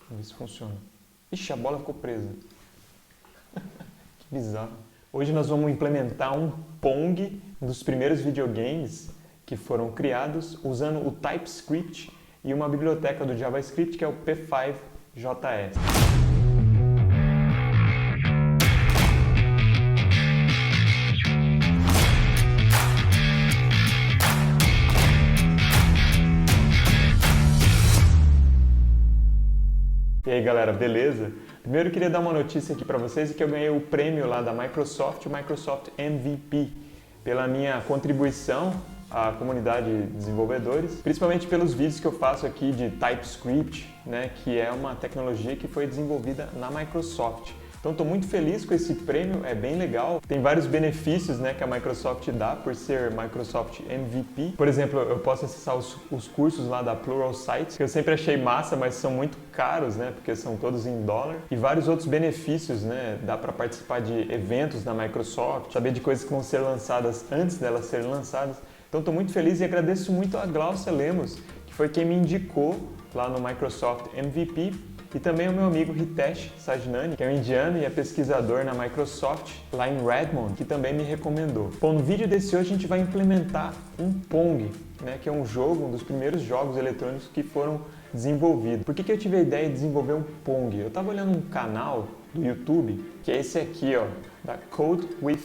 Vamos ver se funciona. Ixi, a bola ficou presa. Que bizarro. Hoje nós vamos implementar um Pong, um dos primeiros videogames que foram criados usando o TypeScript e uma biblioteca do JavaScript que é o P5.js. E aí galera, beleza? Primeiro eu queria dar uma notícia aqui para vocês que eu ganhei o prêmio lá da Microsoft, o Microsoft MVP, pela minha contribuição à comunidade de desenvolvedores, principalmente pelos vídeos que eu faço aqui de TypeScript, né, que é uma tecnologia que foi desenvolvida na Microsoft. Então estou muito feliz com esse prêmio, é bem legal. Tem vários benefícios, né, que a Microsoft dá por ser Microsoft MVP. Por exemplo, eu posso acessar os cursos lá da Pluralsight, que eu sempre achei massa, mas são muito caros, né, porque são todos em dólar. E vários outros benefícios, né, dá para participar de eventos da Microsoft, saber de coisas que vão ser lançadas antes delas serem lançadas. Então estou muito feliz e agradeço muito a Glaucia Lemos, que foi quem me indicou lá no Microsoft MVP. E também o meu amigo Hitesh Sajnani, que é um indiano e é pesquisador na Microsoft, lá em Redmond, que também me recomendou. Bom, no vídeo desse hoje a gente vai implementar um Pong, né, que é um jogo, um dos primeiros jogos eletrônicos que foram desenvolvidos. Por que eu tive a ideia de desenvolver um Pong? Eu estava olhando um canal do YouTube, que é esse aqui, ó, da Code with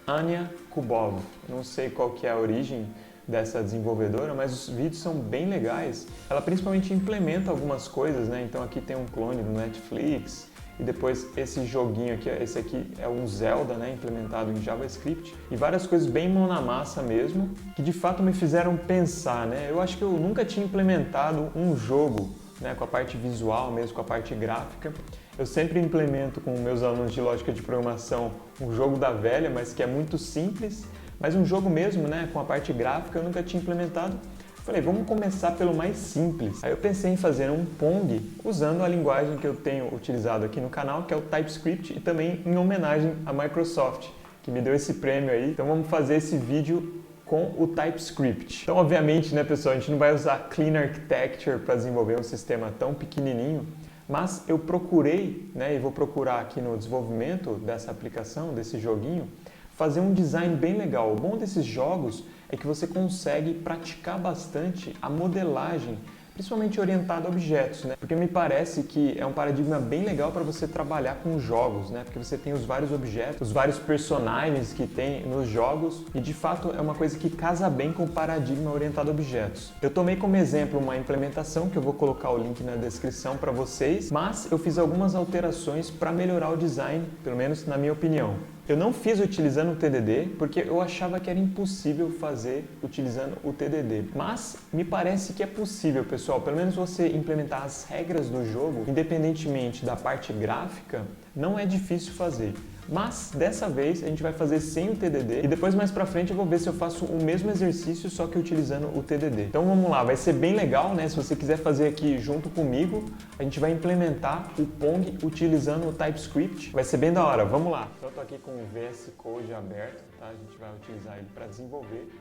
Anya Kubov. Não sei qual que é a origem dessa desenvolvedora, mas os vídeos são bem legais. Ela principalmente implementa algumas coisas, né? Então aqui tem um clone do Netflix e depois esse joguinho aqui, esse aqui é um Zelda, né? Implementado em JavaScript e várias coisas bem mão na massa mesmo, que de fato me fizeram pensar, né? Eu acho que eu nunca tinha implementado um jogo, né? Com a parte visual mesmo, com a parte gráfica. Eu sempre implemento com meus alunos de lógica de programação um jogo da velha, mas que é muito simples. Mas um jogo mesmo, né, com a parte gráfica, eu nunca tinha implementado. Falei, vamos começar pelo mais simples. Aí eu pensei em fazer um Pong usando a linguagem que eu tenho utilizado aqui no canal, que é o TypeScript, e também em homenagem à Microsoft, que me deu esse prêmio aí. Então vamos fazer esse vídeo com o TypeScript. Então, obviamente, né, pessoal, a gente não vai usar Clean Architecture para desenvolver um sistema tão pequenininho, mas eu procurei, né, e vou procurar aqui no desenvolvimento dessa aplicação, desse joguinho, fazer um design bem legal. O bom desses jogos é que você consegue praticar bastante a modelagem, principalmente orientada a objetos, né? Porque me parece que é um paradigma bem legal para você trabalhar com jogos, né? Porque você tem os vários objetos, os vários personagens que tem nos jogos e de fato é uma coisa que casa bem com o paradigma orientado a objetos. Eu tomei como exemplo uma implementação que eu vou colocar o link na descrição para vocês, mas eu fiz algumas alterações para melhorar o design, pelo menos na minha opinião. Eu não fiz utilizando o TDD porque eu achava que era impossível fazer utilizando o TDD. Mas me parece que é possível, pessoal. Pelo menos você implementar as regras do jogo, independentemente da parte gráfica, não é difícil fazer. Mas dessa vez a gente vai fazer sem o TDD e depois mais pra frente eu vou ver se eu faço o mesmo exercício só que utilizando o TDD. Então vamos lá, vai ser bem legal, né? Se você quiser fazer aqui junto comigo, a gente vai implementar o Pong utilizando o TypeScript. Vai ser bem da hora, vamos lá. Então eu tô aqui com o VS Code aberto, tá? A gente vai utilizar ele para desenvolver.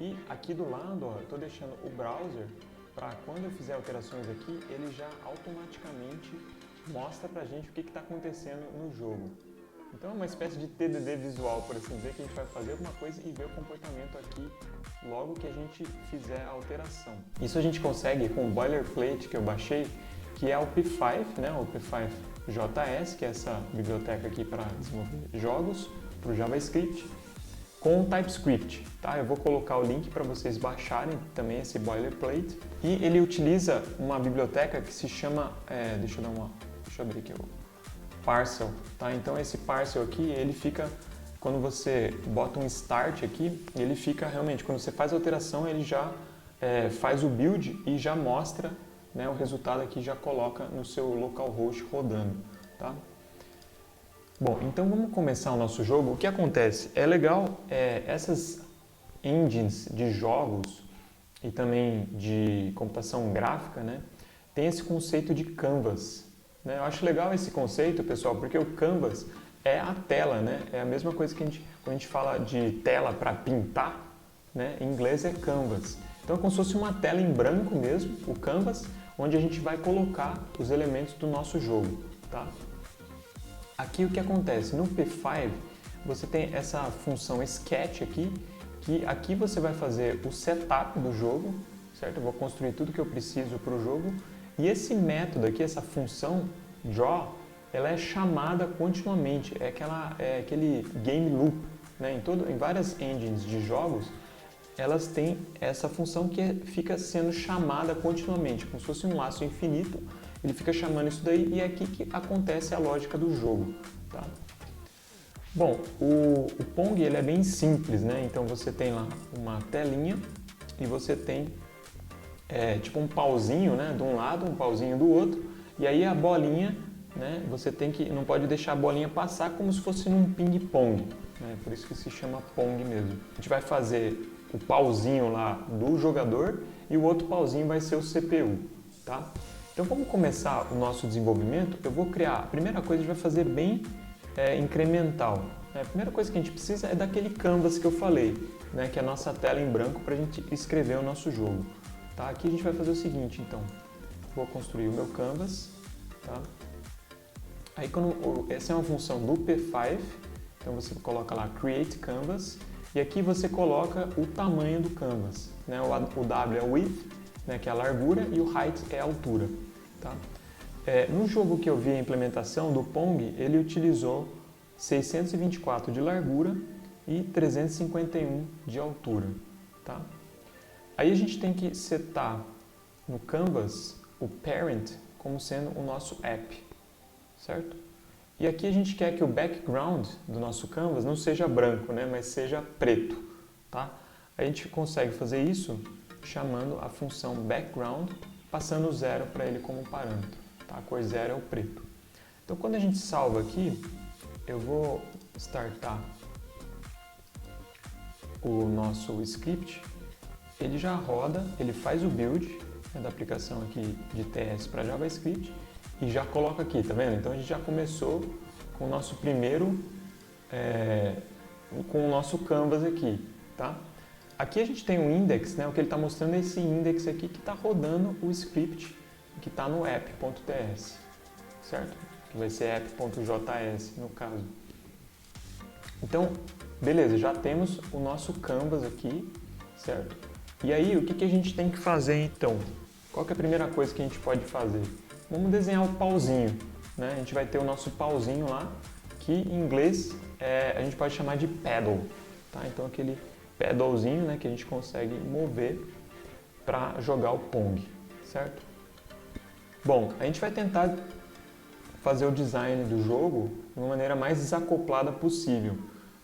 E aqui do lado, ó, eu tô deixando o browser para quando eu fizer alterações aqui, ele já automaticamente mostra pra gente o que está acontecendo no jogo. Então é uma espécie de TDD visual, por assim dizer, que a gente vai fazer alguma coisa e ver o comportamento aqui logo que a gente fizer a alteração. Isso a gente consegue com o boilerplate que eu baixei, que é o P5, né, o P5.js, que é essa biblioteca aqui para desenvolver jogos para o JavaScript, com o TypeScript. Tá? Eu vou colocar o link para vocês baixarem também esse boilerplate. E ele utiliza uma biblioteca que se chama, deixa eu abrir aqui o Parcel, tá? Então esse Parcel aqui, ele fica, quando você bota um Start aqui, ele fica realmente, quando você faz a alteração, ele já faz o build e já mostra, né, o resultado aqui, já coloca no seu localhost rodando, tá? Bom, então vamos começar o nosso jogo. O que acontece? É legal, essas engines de jogos e também de computação gráfica, né, tem esse conceito de canvas. Eu acho legal esse conceito, pessoal, porque o canvas é a tela, né? É a mesma coisa que quando a gente fala de tela para pintar, né? Em inglês é canvas. Então é como se fosse uma tela em branco mesmo, o canvas, onde a gente vai colocar os elementos do nosso jogo, tá? Aqui o que acontece? No P5 você tem essa função sketch aqui, que aqui você vai fazer o setup do jogo, certo? Eu vou construir tudo que eu preciso para o jogo, e esse método aqui, essa função draw, ela é chamada continuamente, é aquele game loop, né? Em várias engines de jogos, elas têm essa função que fica sendo chamada continuamente, como se fosse um laço infinito, ele fica chamando isso daí e é aqui que acontece a lógica do jogo, tá? Bom, o Pong ele é bem simples, né? Então você tem lá uma telinha e você tem tipo um pauzinho, né? De um lado, um pauzinho do outro, e aí a bolinha, né? Você não pode deixar a bolinha passar como se fosse num ping-pong, né? Por isso que se chama Pong mesmo. A gente vai fazer o pauzinho lá do jogador e o outro pauzinho vai ser o CPU, tá? Então vamos começar o nosso desenvolvimento. Eu vou criar, a primeira coisa a gente vai fazer bem incremental. A primeira coisa que a gente precisa é daquele canvas que eu falei, né? Que é a nossa tela em branco para a gente escrever o nosso jogo, tá? Aqui a gente vai fazer o seguinte, então, vou construir o meu canvas, tá? Aí essa é uma função do P5, então você coloca lá create canvas e aqui você coloca o tamanho do canvas, né? O W é o width, né? Que é a largura, e o height é a altura, tá? No jogo que eu vi a implementação do Pong, ele utilizou 624 de largura e 351 de altura, tá? Aí a gente tem que setar no canvas o parent como sendo o nosso app, certo? E aqui a gente quer que o background do nosso canvas não seja branco, né, mas seja preto, tá? A gente consegue fazer isso chamando a função background, passando o 0 para ele como parâmetro, tá? A cor 0 é o preto. Então quando a gente salva aqui, eu vou startar o nosso script, ele já roda, ele faz o build, né, da aplicação aqui de TS para JavaScript e já coloca aqui, tá vendo? Então a gente já começou com o nosso primeiro, com o nosso canvas aqui, tá? Aqui a gente tem um index, né? O que ele está mostrando é esse index aqui que está rodando o script que está no app.ts, certo? Que vai ser app.js no caso. Então, beleza, já temos o nosso canvas aqui, certo? E aí, o que a gente tem que fazer então? Qual que é a primeira coisa que a gente pode fazer? Vamos desenhar o pauzinho, né? A gente vai ter o nosso pauzinho lá, que em inglês a gente pode chamar de paddle, tá? Então aquele pedalzinho, né, que a gente consegue mover para jogar o Pong, certo? Bom, a gente vai tentar fazer o design do jogo de uma maneira mais desacoplada possível,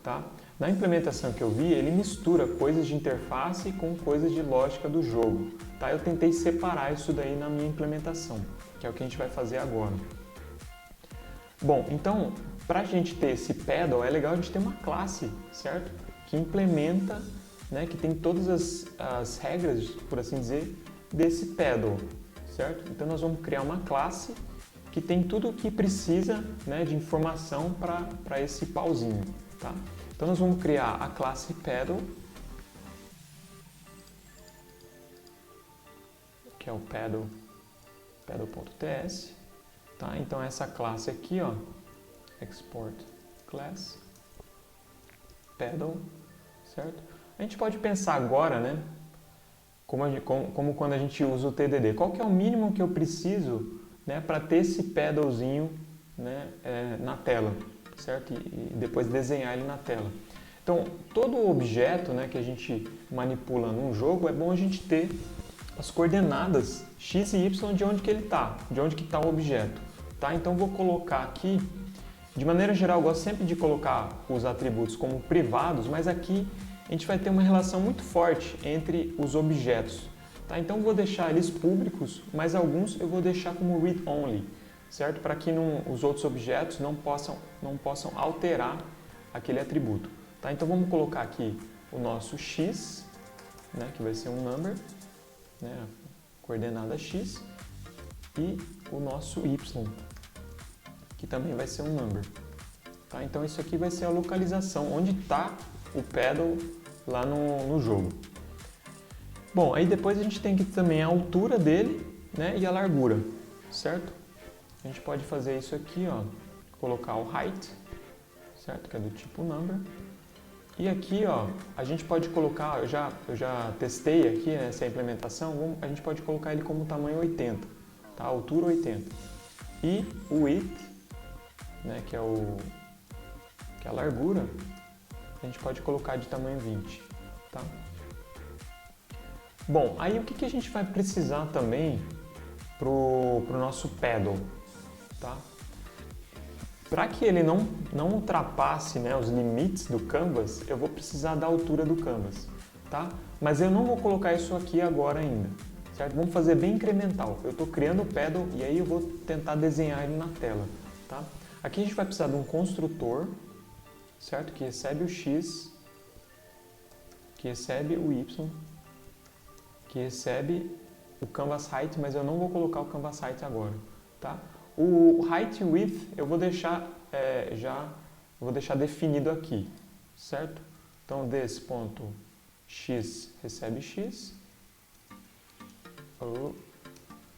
tá? Na implementação que eu vi, ele mistura coisas de interface com coisas de lógica do jogo, tá? Eu tentei separar isso daí na minha implementação, que é o que a gente vai fazer agora. Bom, então, para a gente ter esse pedal, é legal a gente ter uma classe, certo? Que implementa, né, que tem todas as regras, por assim dizer, desse pedal, certo? Então nós vamos criar uma classe que tem tudo o que precisa, né, de informação para esse pauzinho, tá? Então nós vamos criar a classe pedal, que é o pedal.ts, tá? Então essa classe aqui, ó, export class pedal, certo? A gente pode pensar agora, né, como quando a gente usa o TDD. Qual que é o mínimo que eu preciso, né, para ter esse pedalzinho, né, na tela, certo? E depois desenhar ele na tela. Então, todo objeto, né, que a gente manipula num jogo, é bom a gente ter as coordenadas x e y de onde que ele está, de onde que está o objeto, tá? Então, vou colocar aqui, de maneira geral, eu gosto sempre de colocar os atributos como privados, mas aqui a gente vai ter uma relação muito forte entre os objetos, tá? Então, vou deixar eles públicos, mas alguns eu vou deixar como read-only, certo? Para que os outros objetos não possam alterar aquele atributo, tá? Então, vamos colocar aqui o nosso x, né, que vai ser um number, né, coordenada x, e o nosso y, que também vai ser um number, tá? Então isso aqui vai ser a localização, onde está o pedal lá no jogo. Bom, aí depois a gente tem que também a altura dele, né, e a largura, certo? A gente pode fazer isso aqui, ó, colocar o height, certo? Que é do tipo number. E aqui, ó, a gente pode colocar, eu já testei aqui nessa implementação, a gente pode colocar ele como tamanho 80, tá? Altura 80. E o width, né, que é a largura, a gente pode colocar de tamanho 20, tá? Bom, aí o que a gente vai precisar também pro nosso pedal, tá? Para que ele não ultrapasse, né, os limites do canvas, eu vou precisar da altura do canvas, tá? Mas eu não vou colocar isso aqui agora ainda, certo? Vamos fazer bem incremental. Eu estou criando o pedal e aí eu vou tentar desenhar ele na tela, tá? Aqui a gente vai precisar de um construtor, certo? Que recebe o x, que recebe o y, que recebe o canvas height, mas eu não vou colocar o canvas height agora, tá? O height e width eu vou deixar definido aqui, certo? Então desse ponto x recebe x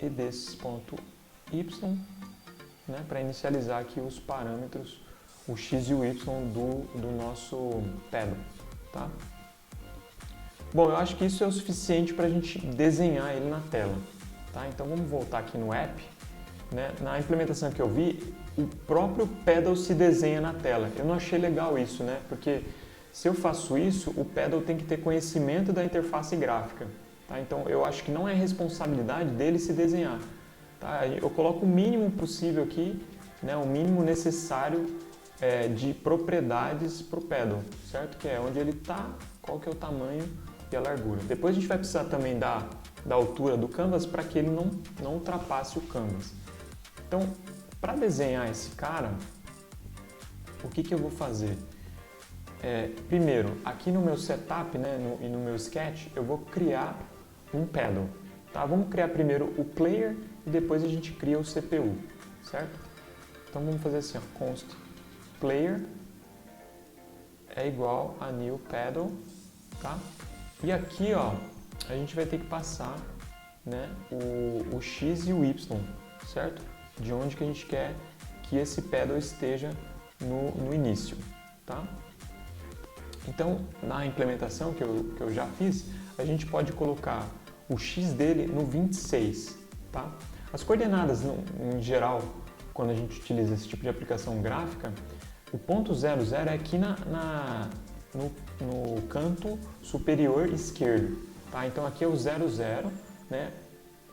e desse ponto y, né, para inicializar aqui os parâmetros, o x e o y do nosso pedal, tá? Bom, eu acho que isso é o suficiente para a gente desenhar ele na tela, tá? Então vamos voltar aqui no app. Né? Na implementação que eu vi, o próprio pedal se desenha na tela. Eu não achei legal isso, né? Porque se eu faço isso, o pedal tem que ter conhecimento da interface gráfica. Tá? Então eu acho que não é responsabilidade dele se desenhar. Tá? Eu coloco o mínimo possível aqui, né? O mínimo necessário de propriedades para o pedal, certo? Que é onde ele está, qual que é o tamanho e a largura. Depois a gente vai precisar também da altura do canvas para que ele não ultrapasse o canvas. Então, para desenhar esse cara, o que eu vou fazer? Primeiro, aqui no meu setup, né, e no meu sketch, eu vou criar um pedal. Tá? Vamos criar primeiro o player e depois a gente cria o CPU, certo? Então vamos fazer assim, ó, const player é igual a new pedal, tá? E aqui, ó, a gente vai ter que passar, né, o x e o y, certo? De onde que a gente quer que esse pedal esteja no início, tá? Então, na implementação que eu já fiz, a gente pode colocar o x dele no 26, tá? As coordenadas, em geral, quando a gente utiliza esse tipo de aplicação gráfica, o ponto 00 é aqui no canto superior esquerdo, tá? Então aqui é o 00, né?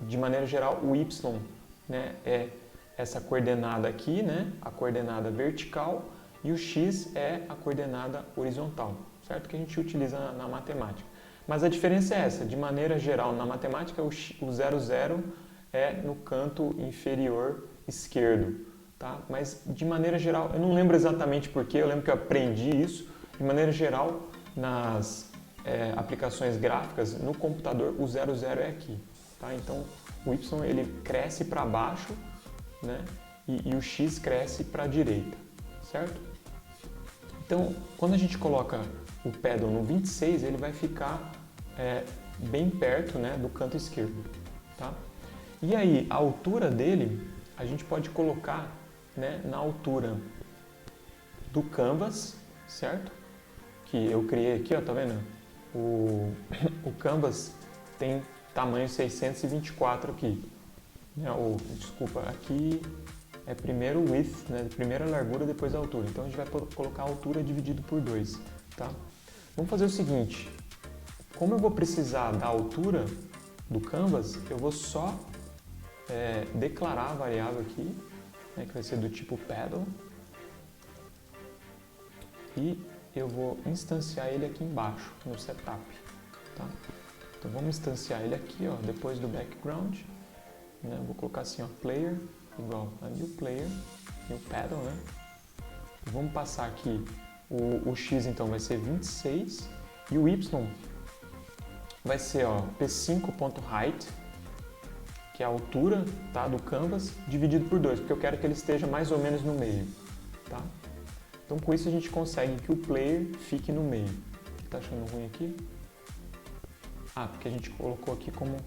De maneira geral, o y, né, é essa coordenada aqui, né, a coordenada vertical, e o x é a coordenada horizontal, certo? Que a gente utiliza na matemática. Mas a diferença é essa, de maneira geral, na matemática, o 00 é no canto inferior esquerdo, tá? Mas de maneira geral, eu não lembro exatamente porquê, eu lembro que eu aprendi isso, de maneira geral, nas aplicações gráficas, no computador, o 00 é aqui, tá? Então, o y ele cresce para baixo, né? E o x cresce para a direita, certo? Então, quando a gente coloca o pedal no 26, ele vai ficar bem perto, né, do canto esquerdo, tá? E aí, a altura dele, a gente pode colocar, né, na altura do canvas, certo? Que eu criei aqui, ó, tá vendo? O canvas tem tamanho 624 aqui. Desculpa, aqui é primeiro o width, né? Primeiro a largura, depois a altura. Então a gente vai colocar a altura dividido por 2, tá? Vamos fazer o seguinte, como eu vou precisar da altura do canvas, eu vou só declarar a variável aqui, né, que vai ser do tipo pedal, e eu vou instanciar ele aqui embaixo, no setup, tá? Então vamos instanciar ele aqui, ó, depois do background, né? Vou colocar assim, ó, player igual a new player, new pedal, né? E vamos passar aqui o x, então vai ser 26 e o y vai ser, ó, p5.height, que é a altura, tá, do canvas, dividido por 2, porque eu quero que ele esteja mais ou menos no meio, tá? Então com isso a gente consegue que o player fique no meio. O que tá achando ruim aqui? Ah, porque a gente colocou aqui como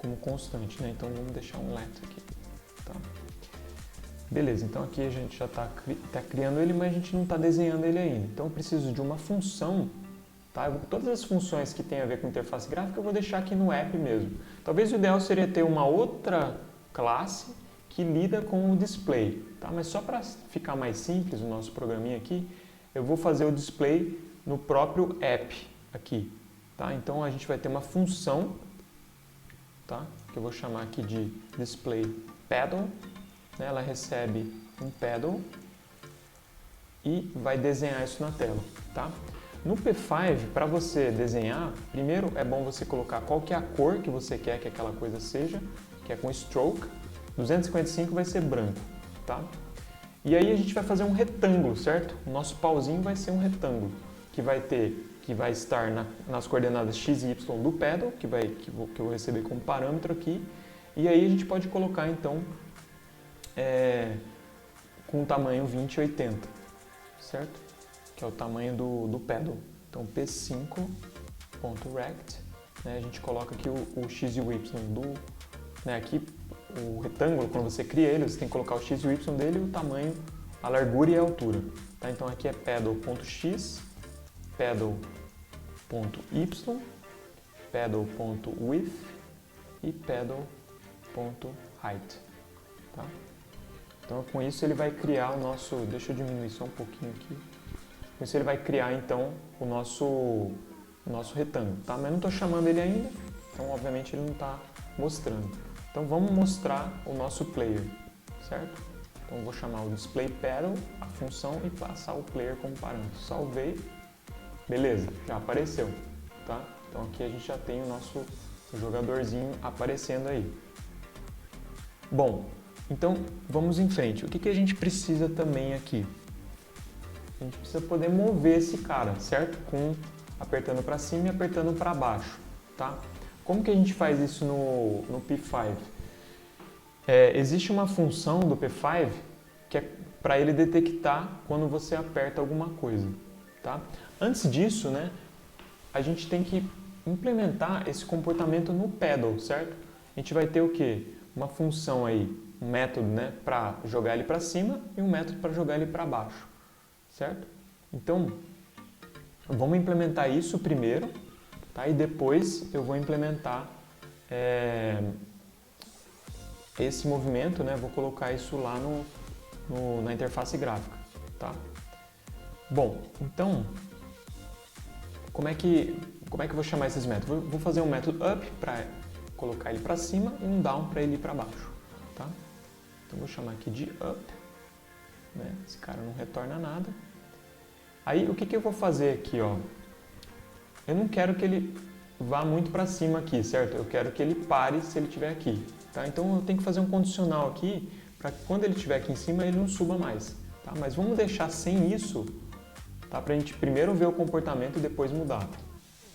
como constante, né? Então vamos deixar um let aqui, tá? Beleza, então aqui a gente já está criando ele, mas a gente não está desenhando ele ainda. Então eu preciso de uma função, tá? Todas as funções que tem a ver com interface gráfica eu vou deixar aqui no app mesmo. Talvez o ideal seria ter uma outra classe que lida com o display, tá? Mas só para ficar mais simples o nosso programinha aqui, eu vou fazer o display no próprio app aqui, tá? Então a gente vai ter uma função, tá? Que eu vou chamar aqui de display paddle, né? Ela recebe um paddle e vai desenhar isso na tela, tá? No P5, para você desenhar, primeiro é bom você colocar qual que é a cor que você quer que aquela coisa seja, que é com stroke. 255 vai ser branco, tá? E aí a gente vai fazer um retângulo, certo? O nosso pauzinho vai ser um retângulo, que vai estar nas coordenadas x e y do paddle, que eu vou receber como parâmetro aqui. E aí a gente pode colocar então com o tamanho 2080, certo? Que é o tamanho do paddle. Então p5.rect, né? A gente coloca aqui o x e o y né? Aqui o retângulo, quando você cria ele, você tem que colocar o x e o y dele, o tamanho, a largura e a altura. Tá? Então aqui é paddle.x, paddle.y, paddle.width e paddle.height. Tá? Então com isso ele vai criar o nosso, deixa eu diminuir só um pouquinho aqui, com isso ele vai criar então o nosso retângulo, tá? Mas não estou chamando ele ainda, então obviamente ele não está mostrando. Então vamos mostrar o nosso player, certo? Então eu vou chamar o display paddle, a função, e passar o player como parâmetro. Salvei, beleza, já apareceu, tá? Então aqui a gente já tem o nosso jogadorzinho aparecendo aí. Bom, então vamos em frente. O que a gente precisa também aqui? A gente precisa poder mover esse cara, certo? Apertando para cima e apertando para baixo, tá? Como que a gente faz isso no P5? Existe uma função do P5 que é para ele detectar quando você aperta alguma coisa, tá? Antes disso, né, a gente tem que implementar esse comportamento no paddle, certo? A gente vai ter o quê? Uma função aí, um método, né, para jogar ele para cima e um método para jogar ele para baixo, certo? Então, vamos implementar isso primeiro, tá? E depois eu vou implementar esse movimento, né? Vou colocar isso lá na interface gráfica, tá? Bom, então, como é que eu vou chamar esses métodos? Vou fazer um método up para colocar ele para cima e um down para ele ir para baixo, tá? Então vou chamar aqui de up, né? Esse cara não retorna nada. Aí o que eu vou fazer aqui, ó? Eu não quero que ele vá muito para cima aqui, certo? Eu quero que ele pare se ele estiver aqui, tá? Então eu tenho que fazer um condicional aqui para que quando ele estiver aqui em cima ele não suba mais, tá? Mas vamos deixar sem isso, tá? Para a gente primeiro ver o comportamento e depois mudar,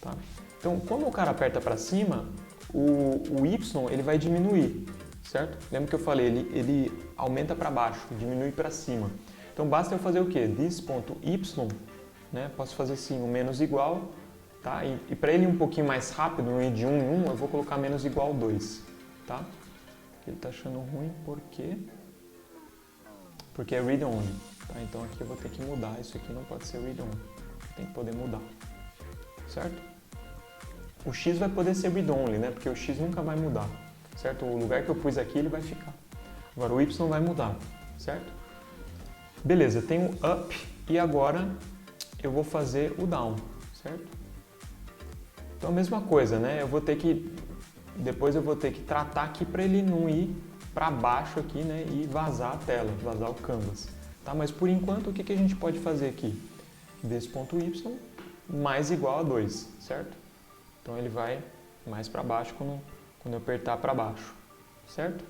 tá? Então quando o cara aperta para cima, o Y ele vai diminuir, certo? Lembra que eu falei, ele aumenta para baixo, diminui para cima. Então basta eu fazer o quê? This.y, né? Posso fazer assim, o menos igual, tá? E para ele ir um pouquinho mais rápido, no ir de 1 em 1, eu vou colocar menos igual 2, tá? Ele está achando ruim porque é read-only, tá? Então aqui eu vou ter que mudar, isso aqui não pode ser read-only, tem que poder mudar, certo? O X vai poder ser read-only, né? Porque o X nunca vai mudar, certo? O lugar que eu pus aqui ele vai ficar. Agora o Y vai mudar, certo? Beleza, eu tenho o up e agora eu vou fazer o down, certo? Então a mesma coisa, né? Depois eu vou ter que tratar aqui para ele não ir para baixo aqui, né? E vazar a tela, vazar o canvas, tá? Mas por enquanto o que a gente pode fazer aqui? This.y mais igual a 2, certo? Então ele vai mais para baixo quando eu apertar para baixo, certo?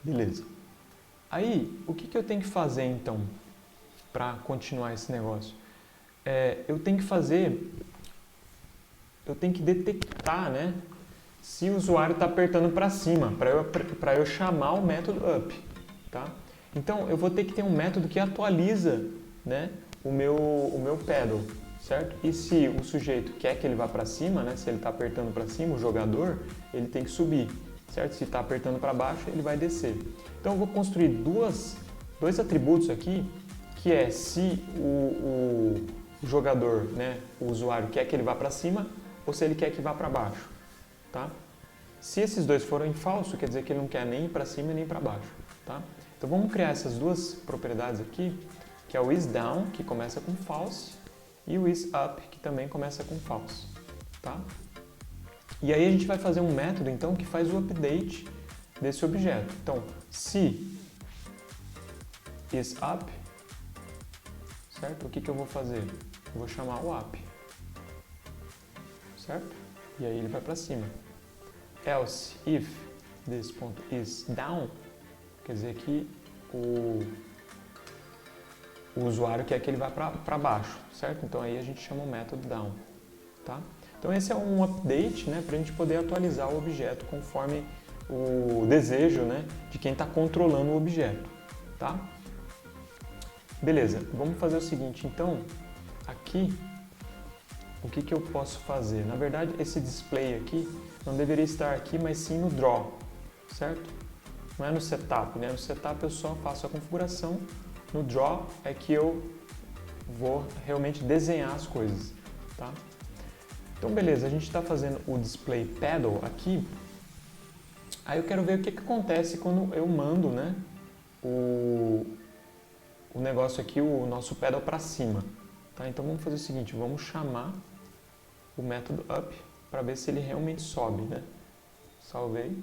Beleza. Aí, o que eu tenho que fazer então para continuar esse negócio? Eu tenho que detectar, né, se o usuário está apertando para cima, para eu chamar o método up, tá? Então, eu vou ter que ter um método que atualiza, né, o meu paddle, certo? E se o sujeito quer que ele vá para cima, né, se ele está apertando para cima, o jogador, ele tem que subir, certo? Se está apertando para baixo, ele vai descer. Então eu vou construir dois atributos aqui, que é se o jogador, né, o usuário quer que ele vá para cima ou se ele quer que vá para baixo, tá? Se esses dois forem falso, quer dizer que ele não quer nem ir para cima nem para baixo, tá? Então vamos criar essas duas propriedades aqui, que é o isDown, que começa com false, e o isUp, que também começa com false, tá? E aí a gente vai fazer um método, então, que faz o update desse objeto. Então, se isUp, certo? O que eu vou fazer? Eu vou chamar o up, certo? E aí ele vai para cima. Else if this.isDown, quer dizer que o usuário quer que ele vá para baixo, certo? Então aí a gente chama o método down, tá? Então esse é um update, né, para a gente poder atualizar o objeto conforme o desejo, né, de quem está controlando o objeto, tá? Beleza, vamos fazer o seguinte, então, aqui, o que eu posso fazer? Na verdade, esse display aqui não deveria estar aqui, mas sim no draw, certo? Não é no setup, né? No setup eu só faço a configuração, no draw é que eu vou realmente desenhar as coisas, tá? Então, beleza, a gente está fazendo o display pedal aqui, aí eu quero ver o que acontece quando eu mando, né, o negócio aqui, o nosso pedal para cima, tá? Então vamos fazer o seguinte, vamos chamar o método up para ver se ele realmente sobe, né? Salvei.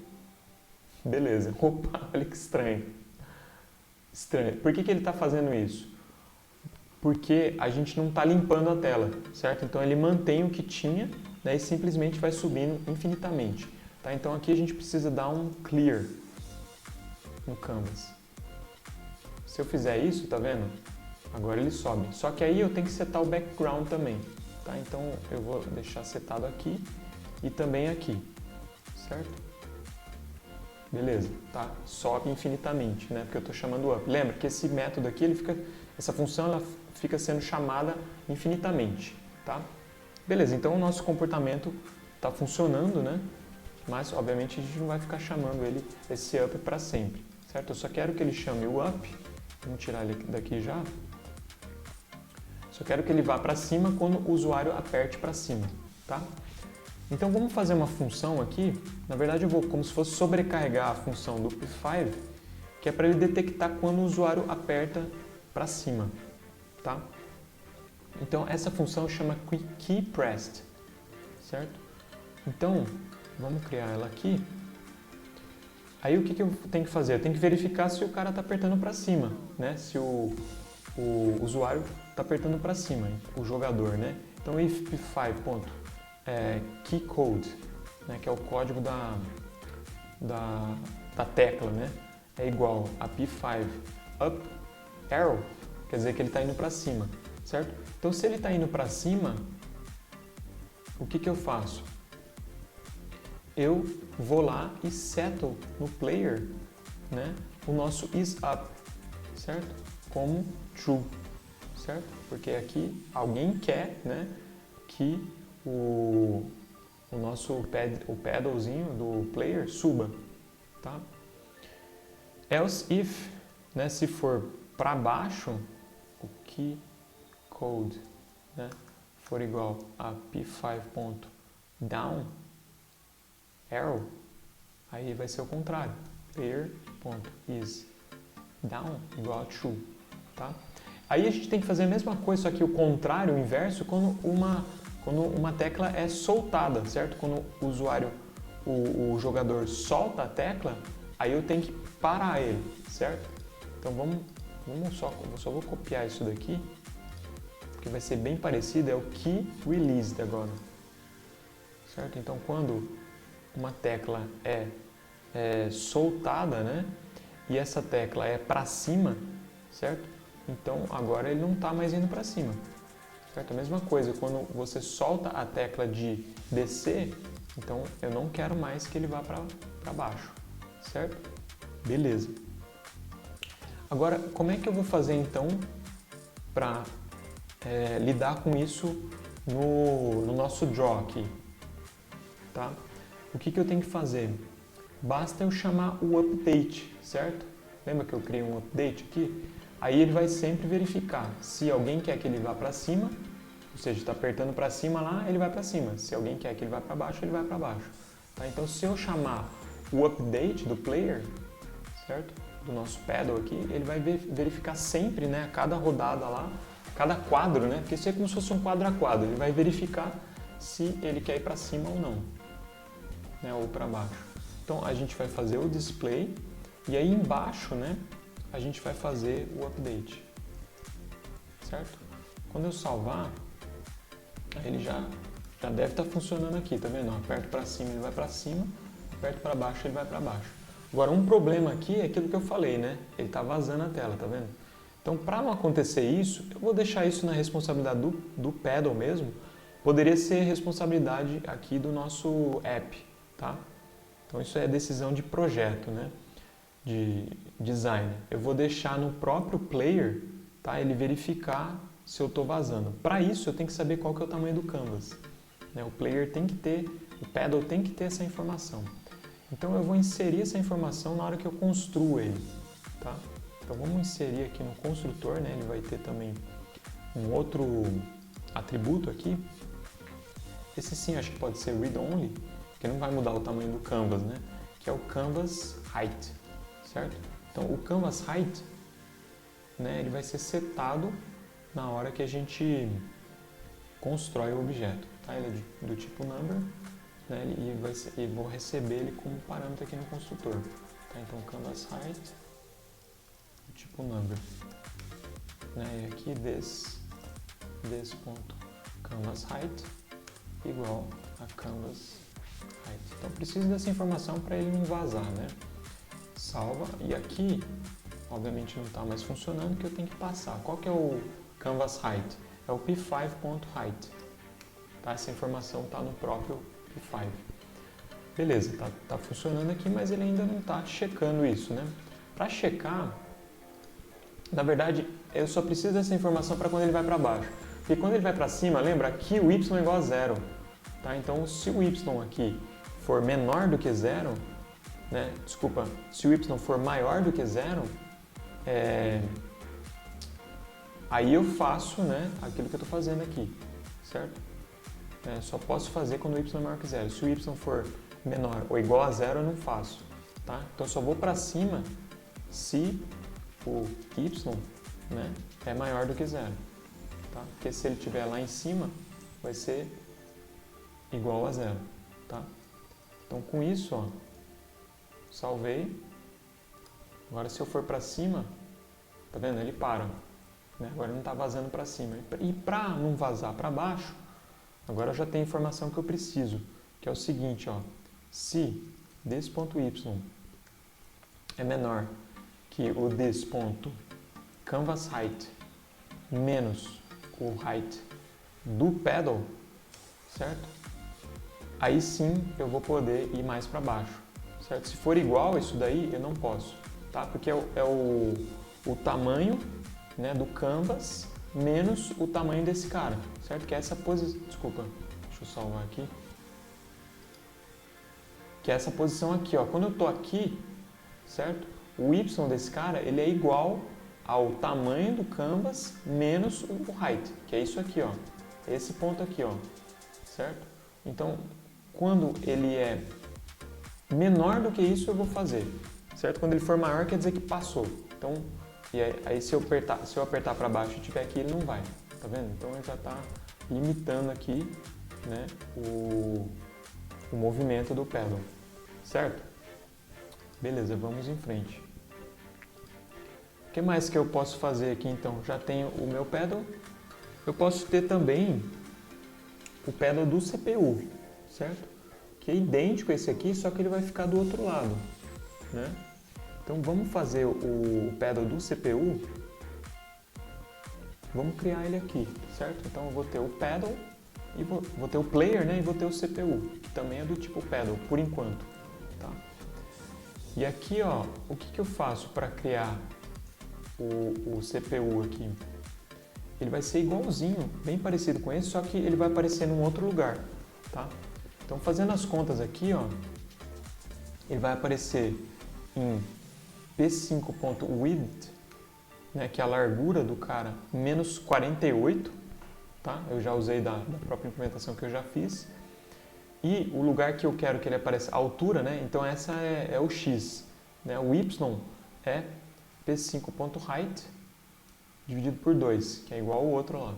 Beleza. Opa, olha que estranho. Estranho. Por que ele está fazendo isso? Porque a gente não está limpando a tela, certo? Então ele mantém o que tinha, né, e simplesmente vai subindo infinitamente. Tá? Então aqui a gente precisa dar um clear no canvas. Se eu fizer isso, tá vendo? Agora ele sobe. Só que aí eu tenho que setar o background também. Tá? Então eu vou deixar setado aqui e também aqui, certo? Beleza, tá? Sobe infinitamente, né? Porque eu estou chamando up. Lembra que esse método aqui, essa função ela fica sendo chamada infinitamente, tá? Beleza, então o nosso comportamento está funcionando, né? Mas obviamente a gente não vai ficar chamando esse up para sempre, certo? Eu só quero que ele chame o up. Vamos tirar ele daqui já. Só quero que ele vá para cima quando o usuário aperte para cima, tá? Então vamos fazer uma função aqui, na verdade eu vou como se fosse sobrecarregar a função do P5, que é para ele detectar quando o usuário aperta para cima, tá? Então essa função chama keyPressed, certo? Então vamos criar ela aqui. Aí o que eu tenho que fazer? Eu tenho que verificar se o cara está apertando para cima, né? Se o usuário está apertando para cima, o jogador, né? Então if p5.keycode, né, que é o código da tecla, né, é igual a p5 up arrow, quer dizer que ele está indo para cima, certo? Então se ele está indo para cima, o que eu faço? Eu vou lá e seto no player, né, o nosso isUp, certo? Como true, certo? Porque aqui alguém quer, né, que o nosso pedalzinho do player suba, tá? Else if, né, se for para baixo, o key code, né, for igual a p5.down arrow, aí vai ser o contrário, player.isDown igual a true, tá? Aí a gente tem que fazer a mesma coisa, só que o contrário, o inverso, quando uma tecla é soltada, certo? Quando o usuário, o jogador solta a tecla, aí eu tenho que parar ele, certo? Então eu só vou copiar isso daqui, porque vai ser bem parecido, é o key released agora, certo? Então quando uma tecla é soltada, né? E essa tecla é para cima, certo? Então agora ele não está mais indo para cima. Certo? A mesma coisa, quando você solta a tecla de descer, então eu não quero mais que ele vá para baixo, certo? Beleza. Agora, como é que eu vou fazer então para lidar com isso no nosso draw aqui? Tá? o que eu tenho que fazer? Basta eu chamar o update, certo? Lembra que eu criei um update aqui? Aí ele vai sempre verificar se alguém quer que ele vá para cima, ou seja, está apertando para cima lá, ele vai para cima. Se alguém quer que ele vá para baixo, ele vai para baixo. Tá? Então, se eu chamar o update do player, certo? Do nosso pedal aqui, ele vai verificar sempre, né, a cada rodada lá, cada quadro, né? Porque isso é como se fosse um quadro a quadro. Ele vai verificar se ele quer ir para cima ou não, né, ou para baixo. Então, a gente vai fazer o display e aí embaixo, né, a gente vai fazer o update, certo? Quando eu salvar, ele já deve estar funcionando aqui, tá vendo? Aperto para cima, ele vai para cima, aperto para baixo, ele vai para baixo. Agora, um problema aqui é aquilo que eu falei, né? Ele está vazando a tela, tá vendo? Então, para não acontecer isso, eu vou deixar isso na responsabilidade do pedal mesmo. Poderia ser responsabilidade aqui do nosso app, tá? Então, isso é decisão de projeto, né? De design. Eu vou deixar no próprio player, tá? Ele verificar se eu estou vazando. Para isso, eu tenho que saber qual que é o tamanho do canvas, né? O player tem que ter, o pedal tem que ter essa informação. Então eu vou inserir essa informação na hora que eu construo ele, tá? Então vamos inserir aqui no construtor, né? Ele vai ter também um outro atributo aqui. Esse sim, acho que pode ser read only, porque não vai mudar o tamanho do canvas, né? Que é o canvas height, certo? Então o canvas height, né? Ele vai ser setado na hora que a gente constrói o objeto, tá? Ele é do tipo number. Né, e vou receber ele como parâmetro aqui no construtor. Tá? Então, canvas height, tipo number. Né, e aqui ponto canvas height igual a canvas height. Então, preciso dessa informação para ele não vazar, né? Salva. E aqui, obviamente, não está mais funcionando, que eu tenho que passar. Qual que é o canvas height? É o p5.height. Tá? Essa informação está no próprio P5. Beleza, tá funcionando aqui, mas ele ainda não está checando isso, né? Para checar, na verdade, eu só preciso dessa informação para quando ele vai para baixo. Porque quando ele vai para cima, lembra, aqui o y é igual a zero. Tá? Então, se o y aqui for menor do que zero, né? Desculpa, se o y for maior do que zero, aí eu faço, né, aquilo que eu estou fazendo aqui, certo? Só posso fazer quando o y é maior que zero. Se o y for menor ou igual a zero, eu não faço. Tá? Então, eu só vou para cima se o y, né, é maior do que zero. Tá? Porque se ele estiver lá em cima, vai ser igual a zero. Tá? Então, com isso, ó, salvei. Agora, se eu for para cima, tá vendo? Ele para. Né? Agora não está vazando para cima. E para não vazar para baixo, agora eu já tenho a informação que eu preciso, que é o seguinte, ó, se this.y é menor que o this.canvas height menos o height do pedal, certo? Aí sim eu vou poder ir mais para baixo, certo? Se for igual a isso daí, eu não posso, tá? Porque é o tamanho, né, do canvas menos o tamanho desse cara, certo? Que é essa posição, desculpa, deixa eu salvar aqui. Que é essa posição aqui, ó. Quando eu tô aqui, certo? O y desse cara, ele é igual ao tamanho do canvas menos o height, que é isso aqui, ó. Esse ponto aqui, ó, certo? Então, quando ele é menor do que isso, eu vou fazer, certo? Quando ele for maior, quer dizer que passou. Então, e aí se eu apertar para baixo e tiver aqui, ele não vai, tá vendo? Então ele já está limitando aqui, né, o movimento do pedal, certo? Beleza, vamos em frente. O que mais que eu posso fazer aqui então? Já tenho o meu pedal, eu posso ter também o pedal do CPU, certo? Que é idêntico a esse aqui, só que ele vai ficar do outro lado, né? Então vamos fazer o pedal do CPU, vamos criar ele aqui, certo? Então eu vou ter o pedal, e vou ter o player, né? E vou ter o CPU, que também é do tipo pedal, por enquanto, tá? E aqui, ó, o que eu faço para criar o CPU aqui? Ele vai ser igualzinho, bem parecido com esse, só que ele vai aparecer num outro lugar, tá? Então, fazendo as contas aqui, ó, ele vai aparecer em p5.width, né, que é a largura do cara, menos 48, tá? Eu já usei da própria implementação que eu já fiz. E o lugar que eu quero que ele apareça, a altura, né? Então essa é o x, né? O y é p5.height dividido por 2, que é igual ao outro lá,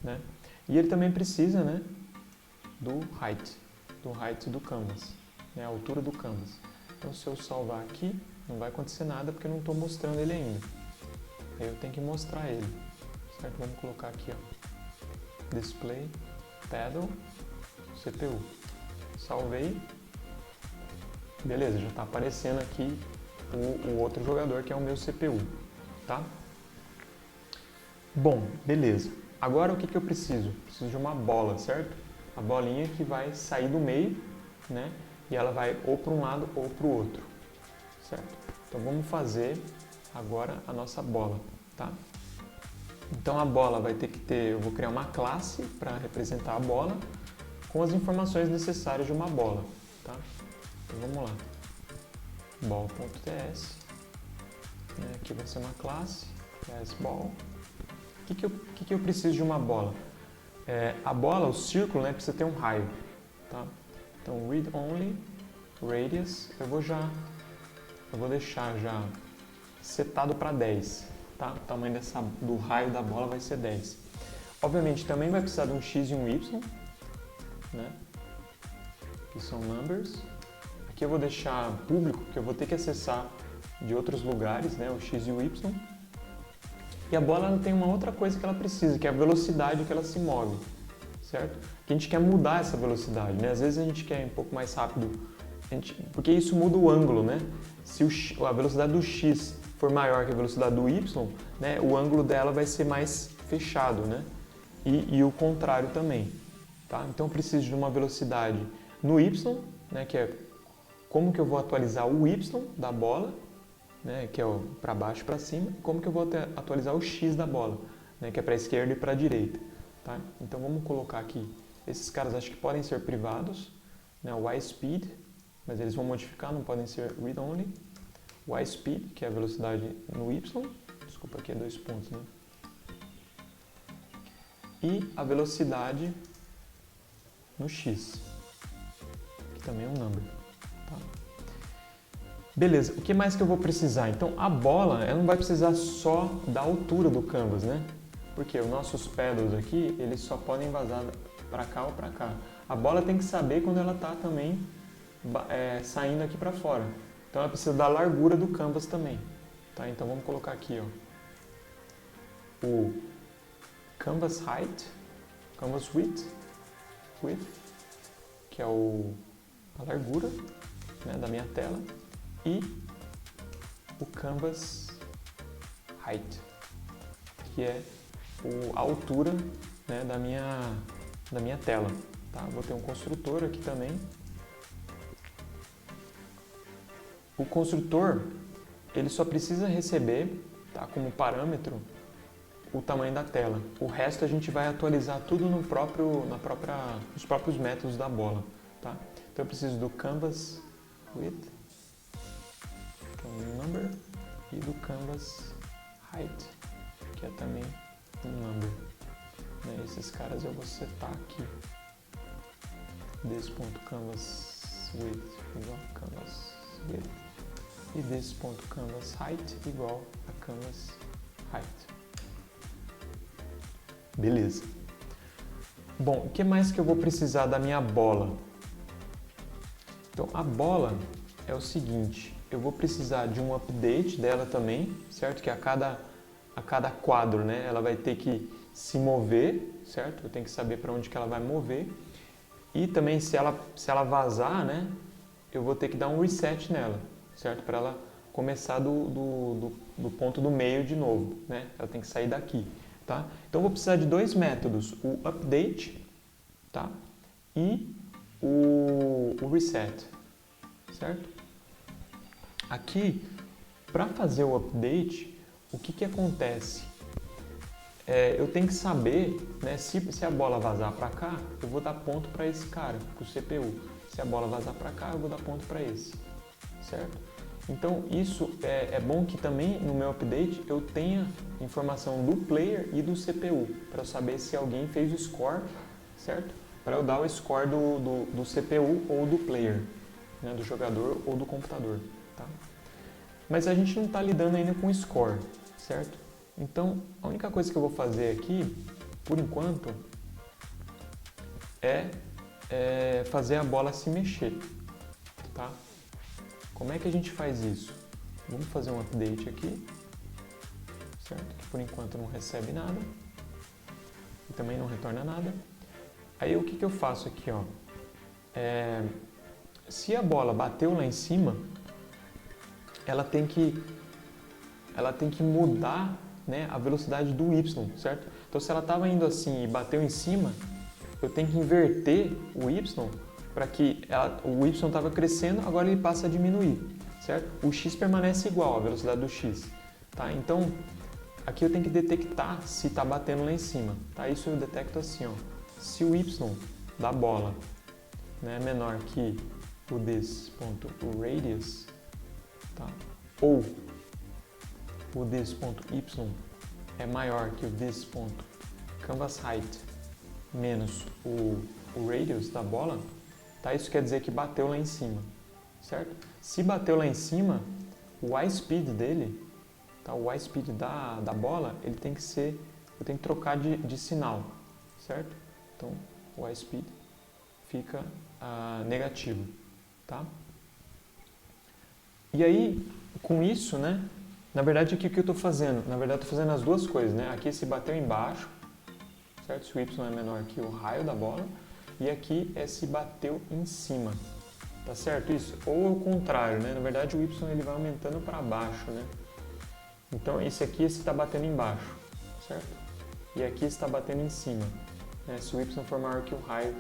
né? E ele também precisa, né, do height do canvas, né, a altura do canvas. Então se eu salvar aqui, não vai acontecer nada porque eu não estou mostrando ele ainda. Aí eu tenho que mostrar ele, certo? Vamos colocar aqui, ó, display, paddle, CPU. Salvei. Beleza, já está aparecendo aqui o outro jogador que é o meu CPU, tá? Bom, beleza. Agora o que eu preciso? Preciso de uma bola, certo? A bolinha que vai sair do meio, né? E ela vai ou para um lado ou para o outro, certo? Então vamos fazer agora a nossa bola, tá? Então a bola vai ter que ter, eu vou criar uma classe para representar a bola com as informações necessárias de uma bola, tá? Então vamos lá. Ball.ts, né? Aqui vai ser uma classe, ball. O que eu preciso de uma bola? A bola, o círculo, né, precisa ter um raio, tá? Então read only radius, eu vou deixar já setado para 10, tá? O tamanho do raio da bola vai ser 10. Obviamente também vai precisar de um x e um y, né? Que são numbers. Aqui eu vou deixar público, porque eu vou ter que acessar de outros lugares, né, o x e o y. E a bola ela tem uma outra coisa que ela precisa, que é a velocidade que ela se move, certo? Que a gente quer mudar essa velocidade, né? Às vezes a gente quer um pouco mais rápido, porque isso muda o ângulo, né? Se a velocidade do x for maior que a velocidade do y, né, o ângulo dela vai ser mais fechado, né? E o contrário também, tá? Então eu preciso de uma velocidade no y, né, que é como que eu vou atualizar o y da bola, né, que é para baixo e para cima, como que eu vou atualizar o x da bola, né, que é para a esquerda e para a direita. Tá? Então vamos colocar aqui, esses caras acho que podem ser privados, né, o y-speed, mas eles vão modificar, não podem ser read-only. O y-speed, que é a velocidade no y, desculpa, aqui é 2 pontos, né? E a velocidade no x, que também é um number. Tá? Beleza, o que mais que eu vou precisar? Então a bola, ela não vai precisar só da altura do canvas, né? Porque os nossos paddles aqui, eles só podem vazar para cá ou para cá. A bola tem que saber quando ela está também saindo aqui para fora. Então ela precisa da largura do canvas também. Tá? Então vamos colocar aqui, ó, o canvas height, canvas width, que é a largura, né, da minha tela, e o canvas height, que é a altura, né, da minha tela. Tá? Vou ter um construtor aqui também. O construtor, ele só precisa receber, tá, como parâmetro o tamanho da tela. O resto a gente vai atualizar tudo nos próprios métodos da bola. Tá? Então eu preciso do canvas width, que é um number, e do canvas height, que é também um number. Né? Esses caras eu vou setar aqui. This.canvas width igual a canvas width. E this.canvas height igual a canvas height. Beleza. Bom, o que mais que eu vou precisar da minha bola? Então, a bola é o seguinte, eu vou precisar de um update dela também, certo? Que a cada quadro, né, ela vai ter que se mover, certo? Eu tenho que saber para onde que ela vai mover. E também, se ela vazar, né, eu vou ter que dar um reset nela, certo? Para ela começar do ponto do meio de novo, né? Ela tem que sair daqui. Tá? Então eu vou precisar de dois métodos, o update, tá? E o reset, certo? Aqui, para fazer o update, o que acontece? eu tenho que saber, né, se a bola vazar para cá, eu vou dar ponto para esse cara, para o CPU. Se a bola vazar para cá, eu vou dar ponto para esse, certo? Então isso é bom que também no meu update eu tenha informação do player e do CPU, para eu saber se alguém fez o score, certo? Para eu dar o score do CPU ou do player, né, do jogador ou do computador, tá? Mas a gente não está lidando ainda com score, certo? Então, a única coisa que eu vou fazer aqui, por enquanto, é fazer a bola se mexer, tá? Como é que a gente faz isso? Vamos fazer um update aqui, certo? Que por enquanto não recebe nada e também não retorna nada. Aí o que eu faço aqui, ó? Se a bola bateu lá em cima, ela tem que mudar, né, a velocidade do Y, certo? Então se ela estava indo assim e bateu em cima, eu tenho que inverter o Y para que o Y estava crescendo, agora ele passa a diminuir, certo? O X permanece igual, a velocidade do X, tá? Então aqui eu tenho que detectar se está batendo lá em cima, tá? Isso eu detecto assim, ó. Se o Y da bola, né, é menor que o this.radius, tá? Ou o this.y é maior que o this.canvasHeight menos o radius da bola, tá? Isso quer dizer que bateu lá em cima, certo? Se bateu lá em cima, o y-speed dele, tá? O y-speed da bola, ele tem que ser, eu tenho que trocar de sinal, certo? Então, o y-speed fica negativo, tá? E aí, com isso, né? Na verdade, o que eu estou fazendo? Na verdade, estou fazendo as duas coisas, né? Aqui se bateu embaixo, certo? Se o y é menor que o raio da bola, e aqui é se bateu em cima, tá certo isso? Ou o contrário, né? Na verdade, o y ele vai aumentando para baixo, né? Então, esse aqui está batendo embaixo, certo? E aqui está batendo em cima, né? Se o y for maior que o raio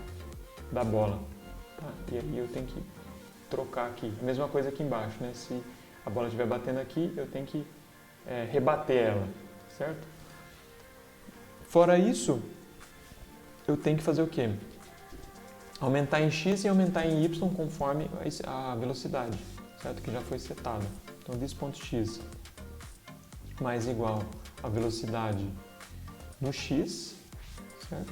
da bola, tá? E aí eu tenho que trocar aqui. A mesma coisa aqui embaixo, né? Se a bola estiver batendo aqui, eu tenho que rebater ela, certo? Fora isso, eu tenho que fazer o quê? Aumentar em x e aumentar em y conforme a velocidade, certo? Que já foi setado. Então, this.x mais igual a velocidade no x, certo?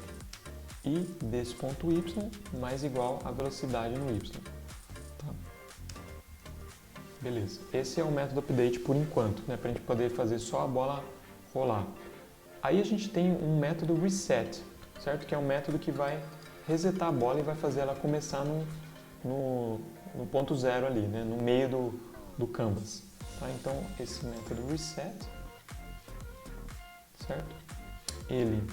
E this.y mais igual a velocidade no y. Tá? Beleza. Esse é o método update por enquanto, né? Para a gente poder fazer só a bola rolar. Aí a gente tem um método reset, certo? Que é um método que vai resetar a bola e vai fazer ela começar no ponto zero ali, né? No meio do canvas. Tá? Então, esse método reset, certo? Ele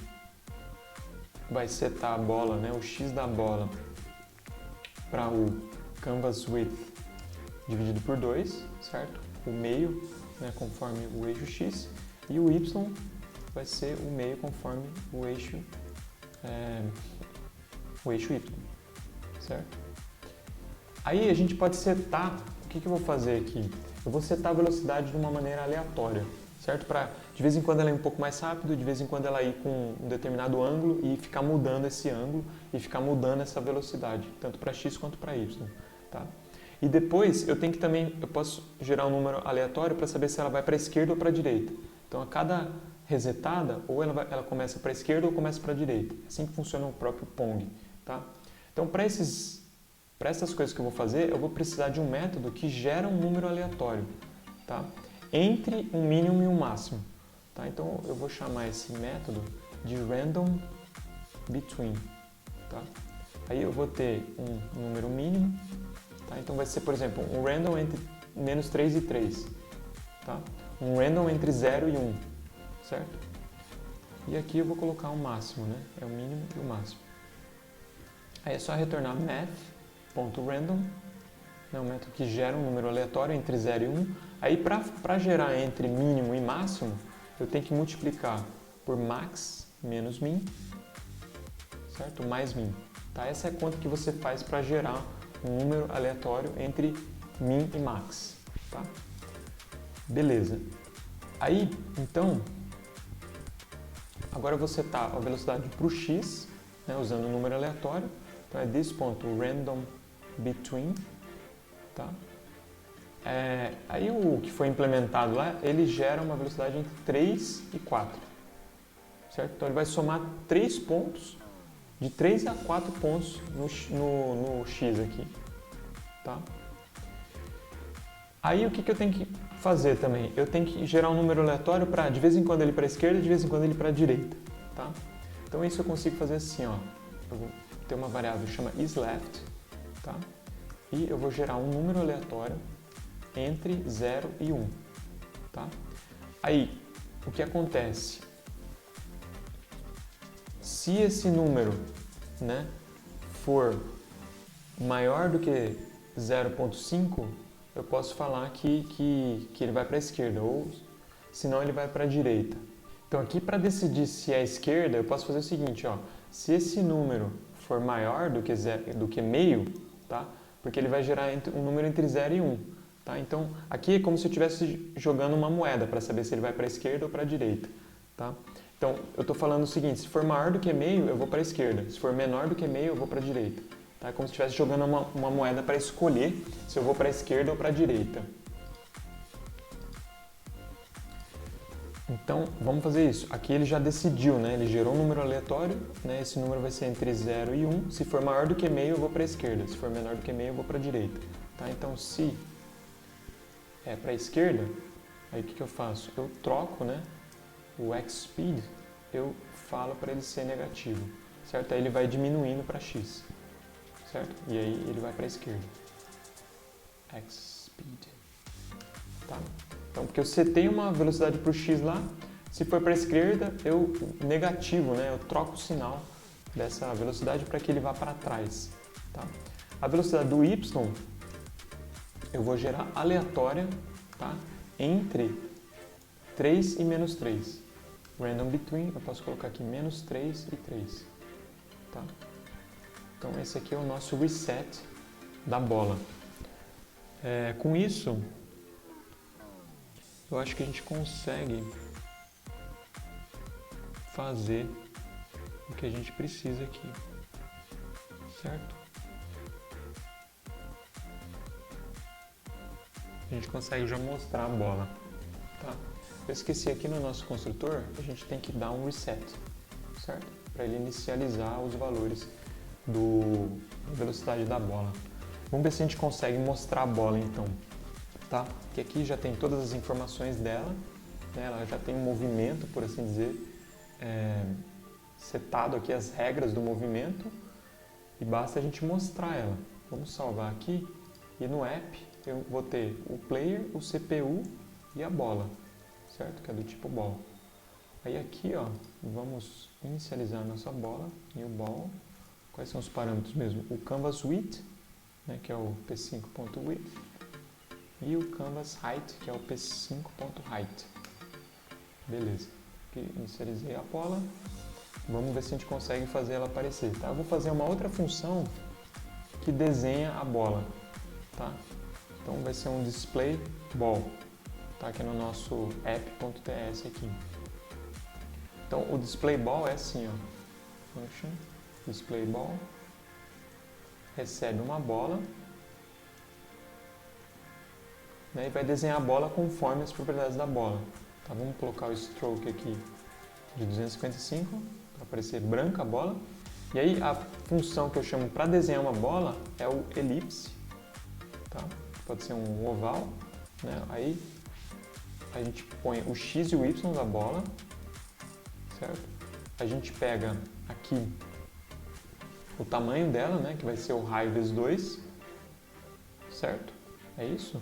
vai setar a bola, né? O x da bola para o canvas width dividido por 2, certo? O meio, né? Conforme o eixo x, e o y vai ser o meio conforme o eixo y, certo? Aí a gente pode setar, o que eu vou fazer aqui? Eu vou setar a velocidade de uma maneira aleatória, certo? Para de vez em quando ela ir um pouco mais rápido, de vez em quando ela ir com um determinado ângulo e ficar mudando esse ângulo e ficar mudando essa velocidade, tanto para x quanto para y, tá? E depois eu posso gerar um número aleatório para saber se ela vai para a esquerda ou para a direita. Então a cada resetada, ou ela começa para a esquerda ou começa para a direita. É assim que funciona o próprio Pong, tá? Então para essas coisas que eu vou fazer, eu vou precisar de um método que gera um número aleatório, tá? Entre um mínimo e um máximo, tá? Então eu vou chamar esse método de random between, tá? Aí eu vou ter um número mínimo, tá? Então vai ser, por exemplo, um random entre menos 3 e 3, tá? Um random entre 0 e 1, certo? E aqui eu vou colocar um máximo, né? É o mínimo e o máximo. Aí é só retornar math.random, né? Um método que gera um número aleatório entre 0 e 1. Aí para gerar entre mínimo e máximo, eu tenho que multiplicar por max menos min, certo? Mais min. Tá? Essa é a conta que você faz para gerar um número aleatório entre min e max. Tá? Beleza. Aí, então, Agora eu vou setar a velocidade para o x, né, usando um número aleatório. Então é this.random between, tá? Aí o que foi implementado lá, ele gera uma velocidade entre 3 e 4, certo? Então ele vai somar 3 pontos, de 3 a 4 pontos no x aqui, tá? Aí o que eu tenho que fazer também? Eu tenho que gerar um número aleatório para, de vez em quando ele para a esquerda, de vez em quando ele para a direita, tá? Então isso eu consigo fazer assim, ó. Eu vou ter uma variável que chama isLeft, tá? E eu vou gerar um número aleatório entre 0 e 1, tá? Aí, o que acontece? Se esse número, né, for maior do que 0,5, eu posso falar que ele vai para a esquerda, ou senão ele vai para a direita. Então aqui, para decidir se é a esquerda, eu posso fazer o seguinte, ó, se esse número for maior do que meio, tá? Porque ele vai gerar um número entre 0 e 1. Tá? Então, aqui é como se eu estivesse jogando uma moeda para saber se ele vai para a esquerda ou para a direita. Tá? Então, eu estou falando o seguinte, se for maior do que meio, eu vou para a esquerda. Se for menor do que meio, eu vou para a direita. Tá? É como se estivesse jogando uma moeda para escolher se eu vou para a esquerda ou para a direita. Então, vamos fazer isso. Aqui ele já decidiu, né? Ele gerou um número aleatório, né? Esse número vai ser entre 0 e 1. Se for maior do que meio, eu vou para a esquerda. Se for menor do que meio, eu vou para a direita. Tá? Então, se é para a esquerda, aí o que eu faço? Eu troco, né, o xSpeed, eu falo para ele ser negativo, certo? Aí ele vai diminuindo para x, certo? E aí ele vai para a esquerda. xSpeed. Tá? Então, porque eu setei uma velocidade para o x lá, se for para a esquerda, eu negativo, né, eu troco o sinal dessa velocidade para que ele vá para trás. Tá? A velocidade do y, eu vou gerar aleatória, tá? Entre 3 e menos 3. Random between, eu posso colocar aqui menos 3 e 3. Tá? Então esse aqui é o nosso reset da bola. Com isso, eu acho que a gente consegue fazer o que a gente precisa aqui, certo? A gente consegue já mostrar a bola, tá? Eu esqueci aqui no nosso construtor, a gente tem que dar um reset, certo? Para ele inicializar os valores da velocidade da bola. Vamos ver se a gente consegue mostrar a bola então, tá? Que aqui já tem todas as informações dela, né? Ela já tem um movimento, por assim dizer, setado aqui as regras do movimento e basta a gente mostrar ela. Vamos salvar aqui e no app eu vou ter o player, o CPU e a bola, certo? Que é do tipo ball. Aí aqui, ó, vamos inicializar a nossa bola, new ball. Quais são os parâmetros mesmo? O canvas width, né, que é o p5.width, e o canvas height, que é o p5.height. Beleza. Aqui inicializei a bola. Vamos ver se a gente consegue fazer ela aparecer, tá? Eu vou fazer uma outra função que desenha a bola, tá? Então vai ser um display ball, tá? Aqui no nosso app.ts aqui. Então o display ball é assim, ó. Function display ball recebe uma bola, né, e vai desenhar a bola conforme as propriedades da bola. Tá? Vamos colocar o stroke aqui de 255 para aparecer branca a bola. E aí a função que eu chamo para desenhar uma bola é o elipse, tá? Pode ser um oval, né? Aí a gente põe o x e o y da bola, certo? A gente pega aqui o tamanho dela, né? Que vai ser o raio vezes 2, certo? É isso?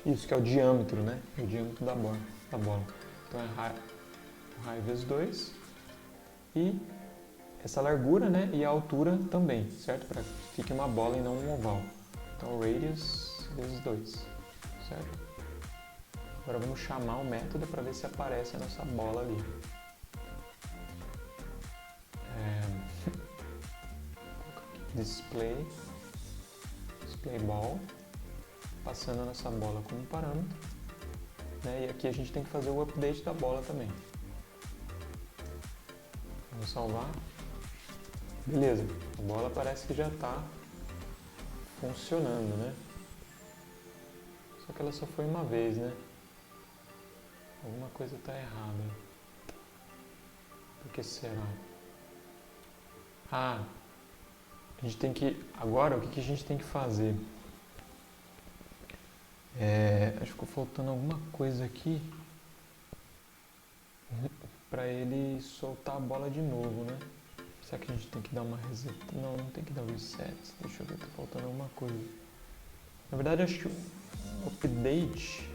Isso que é o diâmetro, né? É o diâmetro da bola. Então é raio vezes 2 e essa largura, né? E a altura também, certo? Para que fique uma bola e não um oval. Então radius vezes 2, certo? Agora vamos chamar o método para ver se aparece a nossa bola ali. Display ball, passando a nossa bola como parâmetro, né? E aqui a gente tem que fazer o update da bola também. Vamos salvar. Beleza, a bola parece que já está funcionando, né? Só que ela só foi uma vez, né? Alguma coisa está errada. Por que será? Ah, a gente tem que... Agora, o que a gente tem que fazer? Acho que ficou faltando alguma coisa aqui para ele soltar a bola de novo, né? Será que a gente tem que dar uma reset? Não, não tem que dar reset. Deixa eu ver, tá faltando alguma coisa. Na verdade, acho que o update...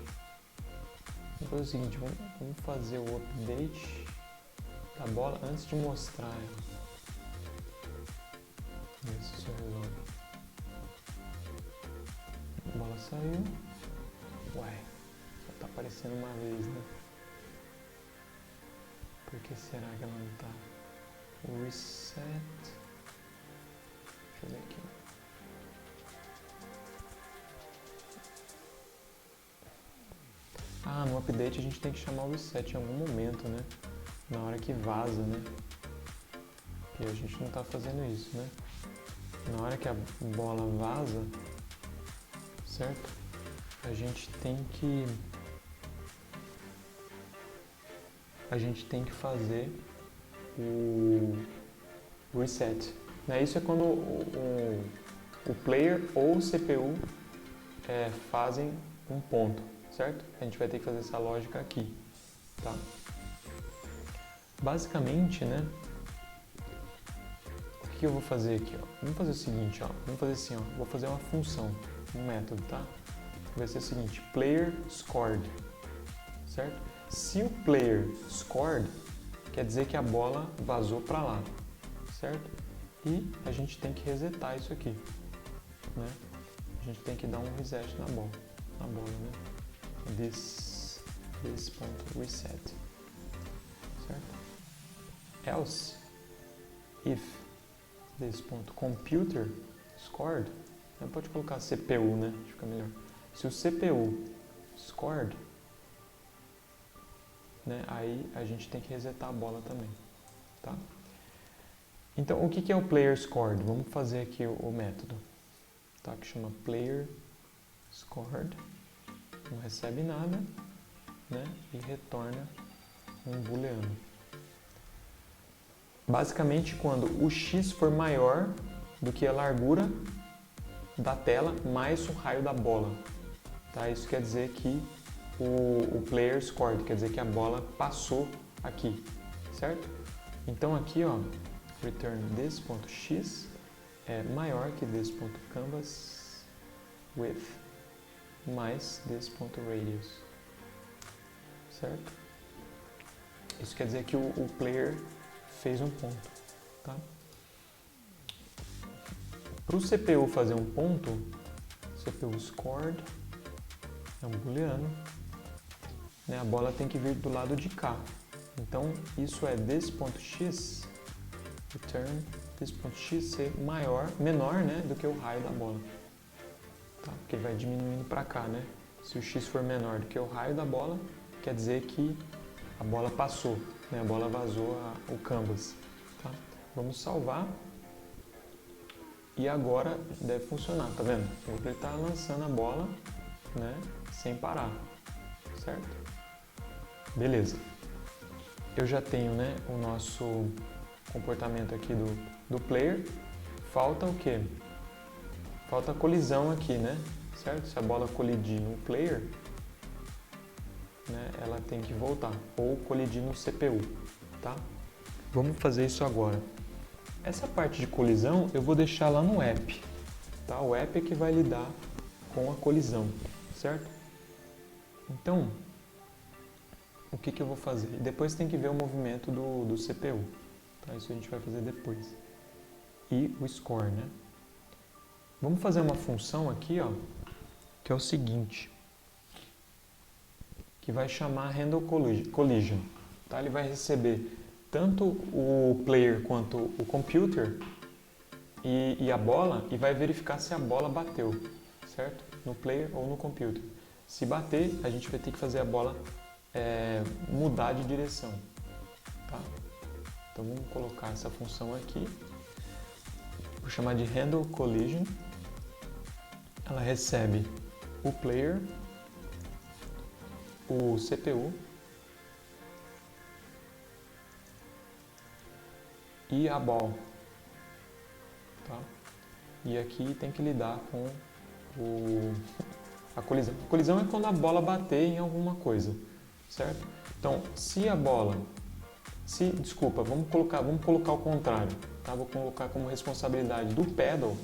Vamos fazer o seguinte, vamos fazer o update da bola antes de mostrar ela. Ver se isso resolve. A bola saiu. Ué, só tá aparecendo uma vez, né? Por que será que ela não tá? O reset. Deixa eu ver aqui. Ah, no update a gente tem que chamar o reset em algum momento, né? Na hora que vaza, né? E a gente não tá fazendo isso, né? Na hora que a bola vaza, certo? A gente tem que fazer o reset. Né? Isso é quando o player ou o CPU fazem um ponto, certo? A gente vai ter que fazer essa lógica aqui, tá? Basicamente, né? O que eu vou fazer aqui, ó? Vamos fazer o seguinte, ó. Vamos fazer assim, ó. Vou fazer uma função, um método, tá? Vai ser o seguinte, player scored, certo? Se o player scored, quer dizer que a bola vazou para lá, certo? E a gente tem que resetar isso aqui, né? A gente tem que dar um reset na bola, né? This.reset, certo? Else, if this.computer scored, pode colocar CPU, né? Fica melhor. Se o CPU scored, né? Aí a gente tem que resetar a bola também, tá? Então, o que é o player scored? Vamos fazer aqui o método, tá? Que chama player scored, não recebe nada, né? E retorna um booleano. Basicamente, quando o x for maior do que a largura da tela mais o raio da bola, tá? Isso quer dizer que o player scored, quer dizer que a bola passou aqui, certo? Então aqui, ó, return this.x é maior que this.canvas width mais this.radius, certo? Isso quer dizer que o player fez um ponto, tá? Para o CPU fazer um ponto, CPU scored é um booleano, né? A bola tem que vir do lado de cá. Então, isso é this.x, return this.x ser menor, né, do que o raio da bola. Tá? Porque ele vai diminuindo para cá, né? Se o x for menor do que o raio da bola, quer dizer que a bola passou, né? A bola vazou o canvas. Tá? Vamos salvar. E agora deve funcionar, tá vendo? Ele está lançando a bola, né, sem parar, certo? Beleza. Eu já tenho, né, o nosso comportamento aqui do player. Falta o quê? Falta a colisão aqui, né? Certo? Se a bola colidir no player, né, ela tem que voltar. Ou colidir no CPU, tá? Vamos fazer isso agora. Essa parte de colisão eu vou deixar lá no app, tá? O app é que vai lidar com a colisão, certo? Então, o que eu vou fazer? Depois tem que ver o movimento do CPU, tá? Isso a gente vai fazer depois. E o score, né? Vamos fazer uma função aqui, ó, que é o seguinte, que vai chamar handle collision, tá? Ele vai receber tanto o player quanto o computer e a bola e vai verificar se a bola bateu, certo? No player ou no computer. Se bater, a gente vai ter que fazer a bola mudar de direção, tá? Então vamos colocar essa função aqui, vou chamar de handle collision. Ela recebe o player, o CPU e a ball, tá? E aqui tem que lidar com a colisão. A colisão é quando a bola bater em alguma coisa, certo? Então, se a bola, desculpa, vamos colocar o contrário, tá? Vou colocar como responsabilidade do pedal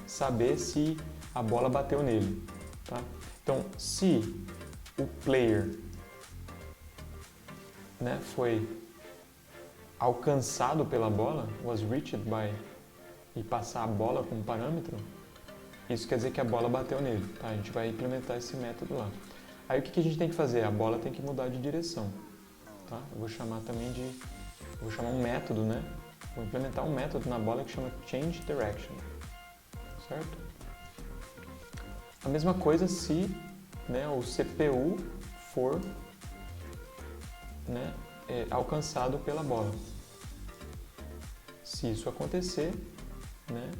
saber se a bola bateu nele, tá? Então, se o player, né, foi alcançado pela bola, was reached by, e passar a bola como parâmetro, isso quer dizer que a bola bateu nele, tá? A gente vai implementar esse método lá. Aí o que a gente tem que fazer? A bola tem que mudar de direção, tá? Eu vou chamar um método, né? Vou implementar um método na bola que chama change direction, certo? A mesma coisa se, né, o CPU for, né, alcançado pela bola. Se isso acontecer, né,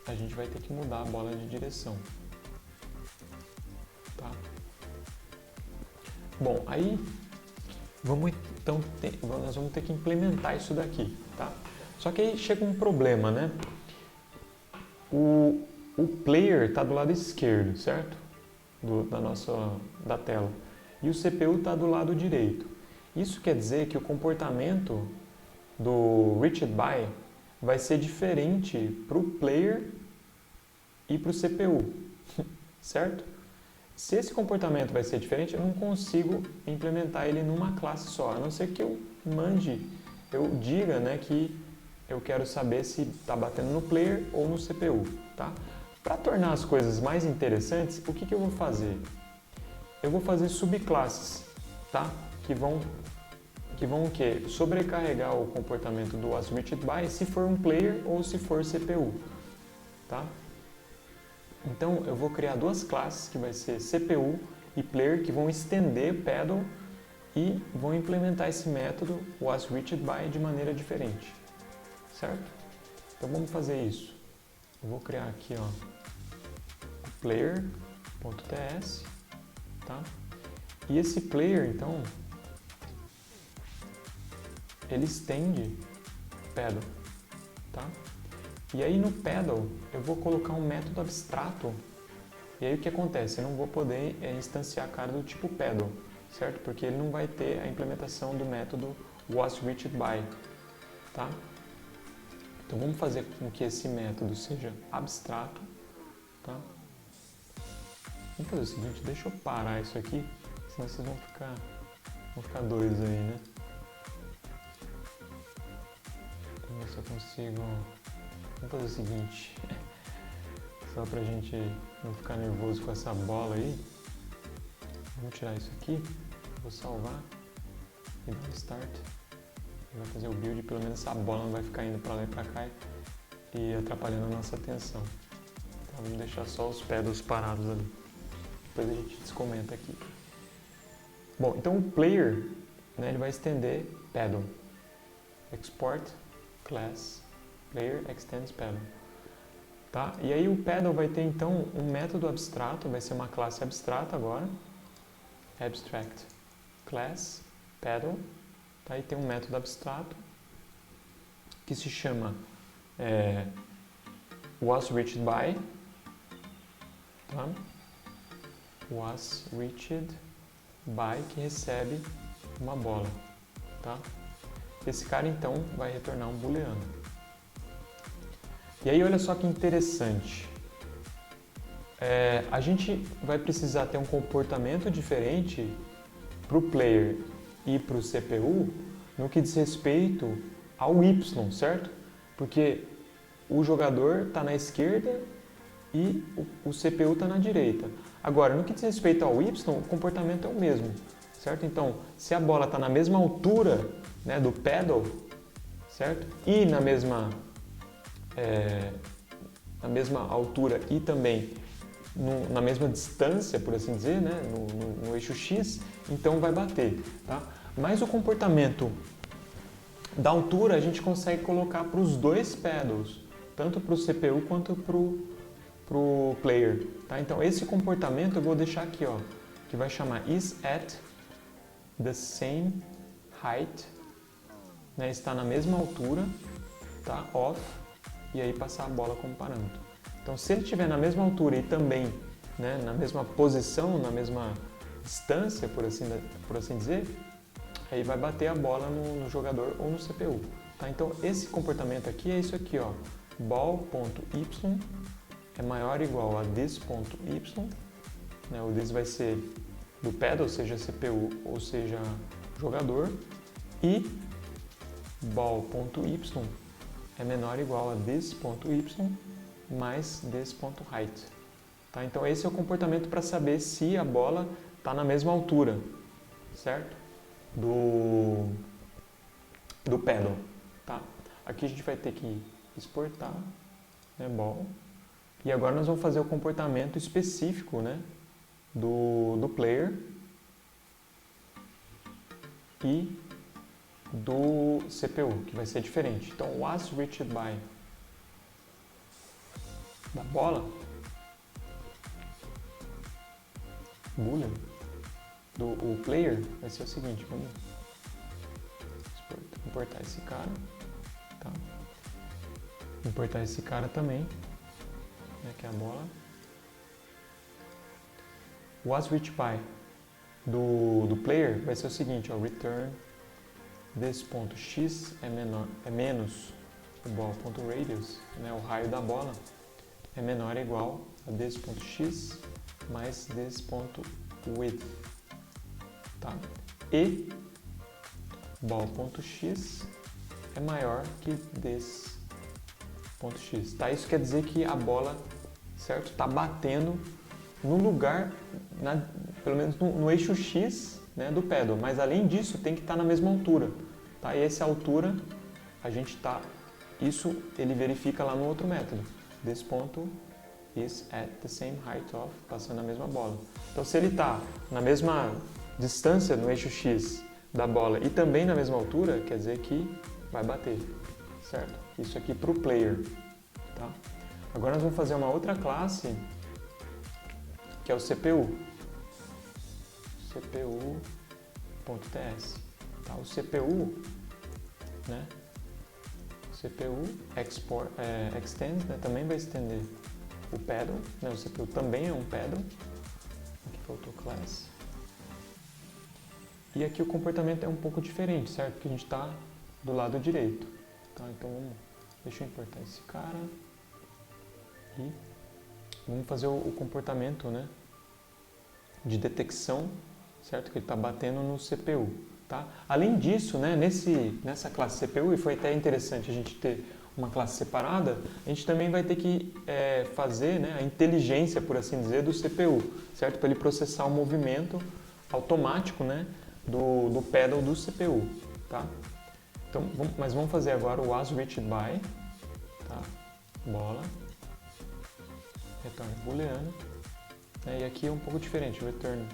a gente vai ter que mudar a bola de direção, tá? Bom, aí nós vamos ter que implementar isso daqui, tá? Só que aí chega um problema, né? O player está do lado esquerdo, certo? Da tela. E o CPU está do lado direito. Isso quer dizer que o comportamento do reached by vai ser diferente para o player e para o CPU, certo? Se esse comportamento vai ser diferente, eu não consigo implementar ele numa classe só, a não ser que eu diga, né, que eu quero saber se está batendo no player ou no CPU, tá? Para tornar as coisas mais interessantes, o que eu vou fazer? Eu vou fazer subclasses, tá? Que vão o quê? Sobrecarregar o comportamento do was reached by se for um player ou se for CPU, tá? Então eu vou criar duas classes que vai ser CPU e player que vão estender pedal e vão implementar esse método was reached by de maneira diferente, certo? Então vamos fazer isso. Eu vou criar aqui, ó, player.ts, tá? E esse player, então, ele estende pedal, tá? E aí no pedal eu vou colocar um método abstrato. E aí o que acontece? Eu não vou poder instanciar a cara do tipo pedal, certo? Porque ele não vai ter a implementação do método was reached by, tá? Então vamos fazer com que esse método seja abstrato, tá? Vamos fazer o seguinte, deixa eu parar isso aqui, senão vocês vão ficar doidos aí, né? Vamos ver se eu consigo. Vamos fazer o seguinte, só pra gente não ficar nervoso com essa bola aí. Vamos tirar isso aqui, vou salvar e dar start. Vai fazer o build, pelo menos essa bola não vai ficar indo pra lá e pra cá e atrapalhando a nossa atenção. Então vamos deixar só os pedals parados ali. Depois a gente descomenta aqui. Bom, então o player, né, ele vai estender pedal. Export class player extends pedal. Tá? E aí o pedal vai ter então um método abstrato, vai ser uma classe abstrata agora. Abstract class pedal. Tá? E tem um método abstrato que se chama was reached by, tá? Was reached by, que recebe uma bola, tá? Esse cara então vai retornar um booleano. E aí olha só que interessante, a gente vai precisar ter um comportamento diferente para o player e para o CPU no que diz respeito ao Y, certo? Porque o jogador está na esquerda e o CPU está na direita. Agora, no que diz respeito ao Y, o comportamento é o mesmo, certo? Então, se a bola está na mesma altura, né, do pedal, certo? E na mesma altura e também na mesma distância, por assim dizer, né, no eixo X, então vai bater, tá? Mas o comportamento Da altura a gente consegue colocar para os dois pedals, tanto para o CPU quanto para o player. Tá? Então esse comportamento eu vou deixar aqui, ó, que vai chamar is at the same height, né? Está na mesma altura, tá? Of, e aí passar a bola como parâmetro. Então se ele estiver na mesma altura e também, né, na mesma posição, na mesma distância, por assim dizer, aí vai bater a bola no jogador ou no CPU. Tá? Então esse comportamento aqui é isso aqui, ó, ball.y é maior ou igual a this.y, né? O this vai ser do pedal, seja CPU ou seja jogador, e ball.y é menor ou igual a this.y mais this.height. Tá? Então esse é o comportamento para saber se a bola está na mesma altura, certo? Do pedal. Tá? Aqui a gente vai ter que exportar, né, ball. E agora nós vamos fazer o comportamento específico, né, do player e do CPU, que vai ser diferente. Então, was reached by da bola, boolean, o player vai ser o seguinte, vamos importar esse cara, tá? Importar esse cara também, né, que é a bola. Was reached by do player vai ser o seguinte, ó, return this.x é menos o ball.radius, né, o raio da bola, é menor ou igual a this.x mais this.width, tá? E ball.x é maior que this.x, tá? Isso quer dizer que a bola, certo, está batendo no lugar, pelo menos no eixo X, né, do pedal, mas além disso tem que estar na mesma altura, tá? E essa altura a gente isso ele verifica lá no outro método, this ponto is at the same height of, passando a mesma bola. Então se ele está na mesma distância no eixo X da bola e também na mesma altura, quer dizer que vai bater, certo? Isso aqui para o player, tá? Agora nós vamos fazer uma outra classe que é o CPU. CPU.ts, tá? O CPU, né? O CPU extends, né? Também vai estender o pedal, né? O CPU também é um pedal. Aqui faltou class. E aqui o comportamento é um pouco diferente, certo? Porque a gente está do lado direito, tá? Então deixa eu importar esse cara e vamos fazer o comportamento, né, de detecção, certo? Que ele está batendo no CPU, tá? Além disso, né, nessa classe CPU, e foi até interessante a gente ter uma classe separada, a gente também vai ter que fazer, né, a inteligência, por assim dizer, do CPU, certo? Para ele processar o movimento automático, né, do pedal do CPU, tá? Então, mas vamos fazer agora o was reached by, tá? Bola, retorno booleano, né? E aqui é um pouco diferente, return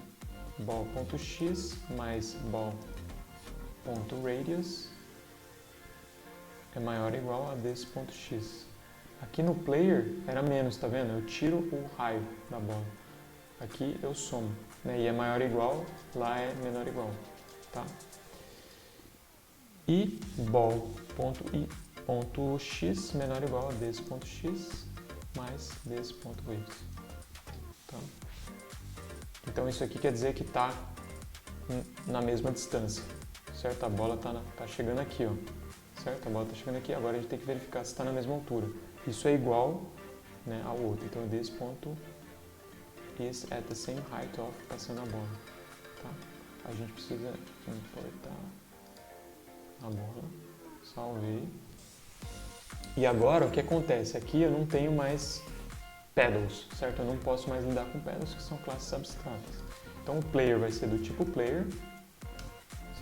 ball.x mais ball.radius é maior ou igual a this.x. Aqui no player era menos, tá vendo? Eu tiro o raio da bola. Aqui eu somo, né? E é maior ou igual, lá é menor ou igual, tá? E ball.x menor ou igual a this.x mais this.y. Tá? Então isso aqui quer dizer que está na mesma distância, certo? A bola tá chegando aqui, ó, certo? A bola está chegando aqui, agora a gente tem que verificar se está na mesma altura. Isso é igual, né, ao outro, então this ponto is at the same height of, passando a bola, tá? A gente precisa importar a bola, salvei. E agora o que acontece? Aqui eu não tenho mais pedals, certo? Eu não posso mais lidar com pedals, que são classes abstratas. Então o player vai ser do tipo player,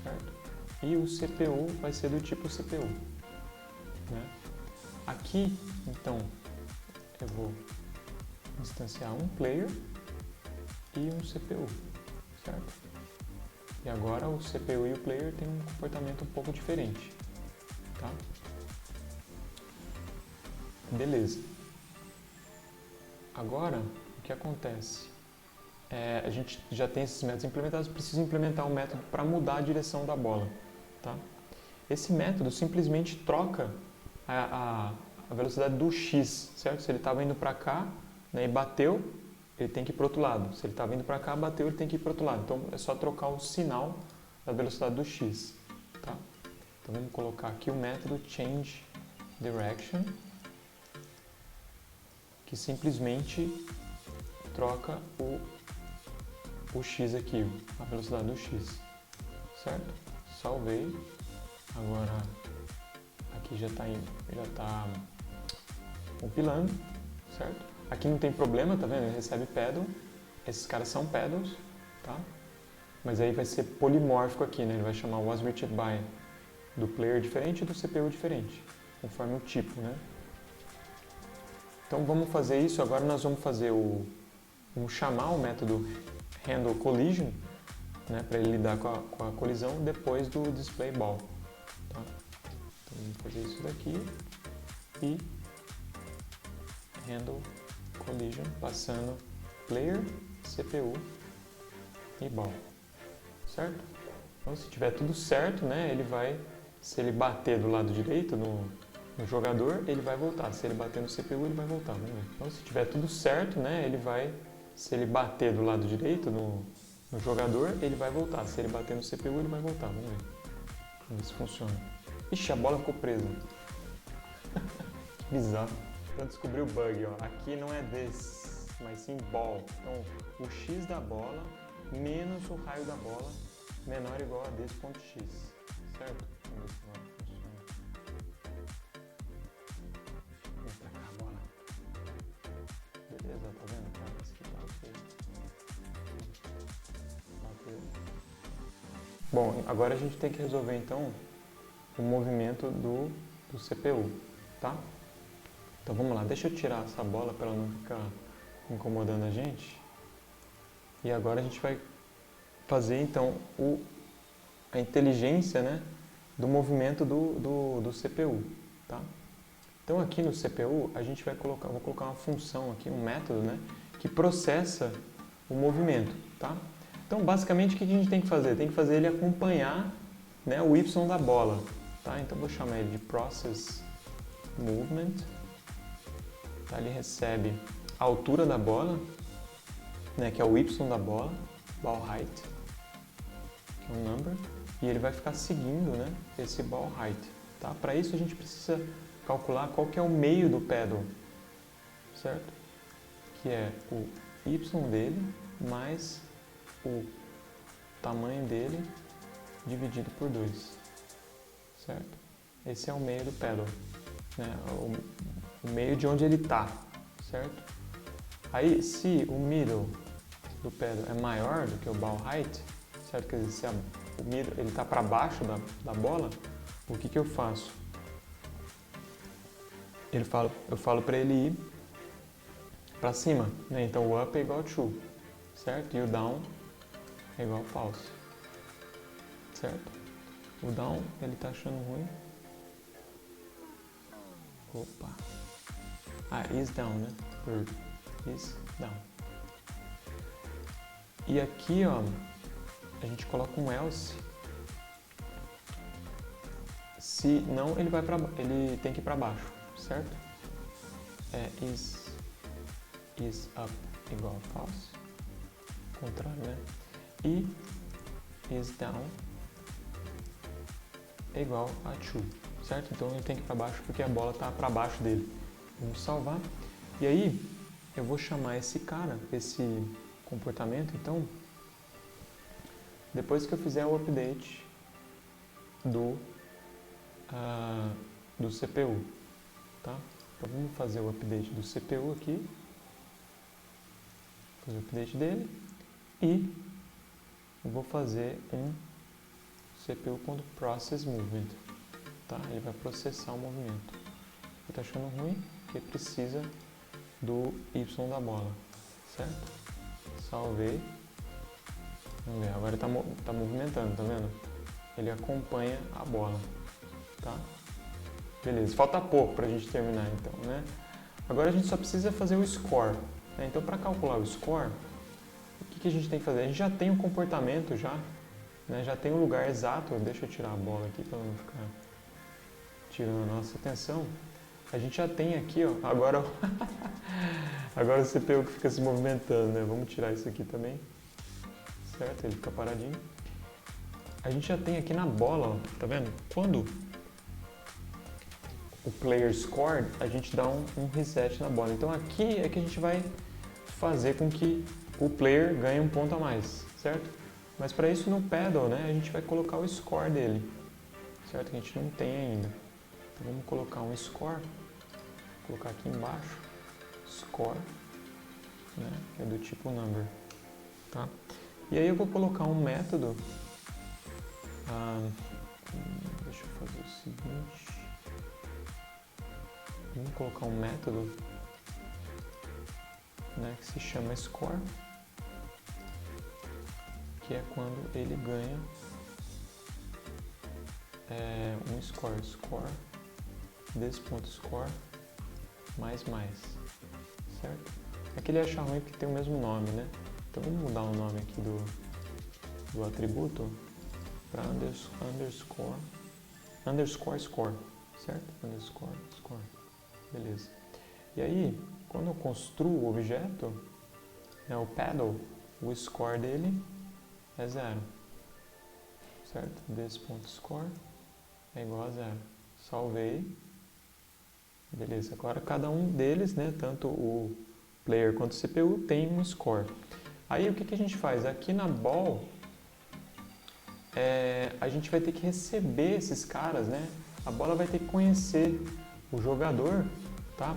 certo? E o CPU vai ser do tipo CPU, né? Aqui, então, eu vou instanciar um player e um CPU, certo? E agora o CPU e o player têm um comportamento um pouco diferente, tá? Beleza. Agora, o que acontece? A gente já tem esses métodos implementados, precisa implementar um método para mudar a direção da bola, tá? Esse método simplesmente troca a velocidade do x, certo? Se ele estava indo para cá, né, e bateu, ele tem que ir para o outro lado. Se ele estava indo para cá, bateu, ele tem que ir para o outro lado. Então é só trocar o sinal da velocidade do x, tá? Então vamos colocar aqui o método change direction, que simplesmente troca o x aqui, a velocidade do x, certo? Salvei. Agora aqui já está compilando, certo? Aqui não tem problema, tá vendo? Ele recebe paddle, esses caras são paddles, tá? Mas aí vai ser polimórfico aqui, né? Ele vai chamar was reached by do player diferente e do CPU diferente, conforme o tipo, né? Então vamos fazer isso, agora nós vamos fazer vamos chamar o método handle collision, né, para ele lidar com a colisão depois do display ball, tá? Então vamos fazer isso daqui e handle collision passando player, CPU e ball, certo? Então se tiver tudo certo, né, se ele bater do lado direito no jogador, ele vai voltar. Se ele bater no CPU, ele vai voltar. Vamos ver. Então se tiver tudo certo, né, se ele bater do lado direito no jogador, ele vai voltar. Se ele bater no CPU, ele vai voltar. Vamos ver. Vamos ver se funciona. Ixi, a bola ficou presa. Que bizarro. Então descobri o bug, ó. Aqui não é this, mas sim ball. Então o x da bola menos o raio da bola menor ou igual a this.x. Certo? Vamos ver se vai funcionar. Vem pra cá a bola. Beleza, tá vendo? Cara, esse aqui bateu. Bom, agora a gente tem que resolver então o movimento do CPU, tá? Então vamos lá, deixa eu tirar essa bola para ela não ficar incomodando a gente. E agora a gente vai fazer então a inteligência, né, do movimento do CPU, tá? Então aqui no CPU a gente vou colocar uma função aqui, um método, né, que processa o movimento, tá? Então basicamente o que a gente tem que fazer? Tem que fazer ele acompanhar, né, o y da bola, tá? Então vou chamar ele de process movement. Tá? Ele recebe a altura da bola, né, que é o y da bola, ball height, que é um number, e ele vai ficar seguindo, né, esse ball height. Tá? Para isso a gente precisa calcular qual que é o meio do paddle, certo? Que é o y dele mais o tamanho dele dividido por 2, certo? Esse é o meio do paddle, né? O meio de onde ele está, certo? Aí, se o middle do paddle é maior do que o ball height, certo? Quer dizer, se o middle ele está para baixo da bola, o que eu faço? Eu falo para ele ir para cima, né? Então o up é igual a true, certo? E o down é igual a false, certo? O down ele está achando ruim. Opa! Is down, né? Is down. E aqui, ó, a gente coloca um else. Se não, ele tem que ir para baixo, certo? Is up igual a false. Contrário, né? E is down é igual a true, certo? Então ele tem que ir para baixo porque a bola está para baixo dele. Vamos salvar. E aí eu vou chamar esse cara, esse comportamento, então, depois que eu fizer o update do CPU, tá? Então vamos fazer o update do CPU aqui, fazer o update dele e eu vou fazer um CPU.processMovement, tá? Ele vai processar o movimento. Ele está achando ruim porque precisa do y da bola, certo? Salvei. Vamos ver, agora ele está movimentando, tá vendo? Ele acompanha a bola, tá? Beleza, falta pouco para a gente terminar então, né? Agora a gente só precisa fazer o score, né? Então para calcular o score, o que a gente tem que fazer? A gente já tem o comportamento já, né? Já tem o lugar exato. Deixa eu tirar a bola aqui para não ficar tirando a nossa atenção. A gente já tem aqui, ó, agora agora o CPU que fica se movimentando, né? Vamos tirar isso aqui também, certo? Ele fica paradinho. A gente já tem aqui na bola, ó, tá vendo? Quando o player score, a gente dá um reset na bola. Então aqui é que a gente vai fazer com que o player ganhe um ponto a mais, certo? Mas para isso no pedal, né, a gente vai colocar o score dele, certo? Que a gente não tem ainda. Então vamos colocar um score, vou colocar aqui embaixo, score, né, que é do tipo number, tá? E aí eu vou colocar um método, deixa eu fazer o seguinte, vamos colocar um método, né, que se chama score, que é quando ele ganha um score, desse ponto score, mais, certo? Aqui ele acha ruim porque tem o mesmo nome, né? Então vamos mudar o nome aqui do atributo para underscore score, certo? Underscore score, beleza. E aí, quando eu construo o objeto, né, o pedal, o score dele é 0, certo? Desse ponto score é igual a 0. Salvei. Beleza, agora cada um deles, né, tanto o player quanto o CPU, tem um score. Aí o que a gente faz? Aqui na ball, a gente vai ter que receber esses caras, né? A bola vai ter que conhecer o jogador, tá?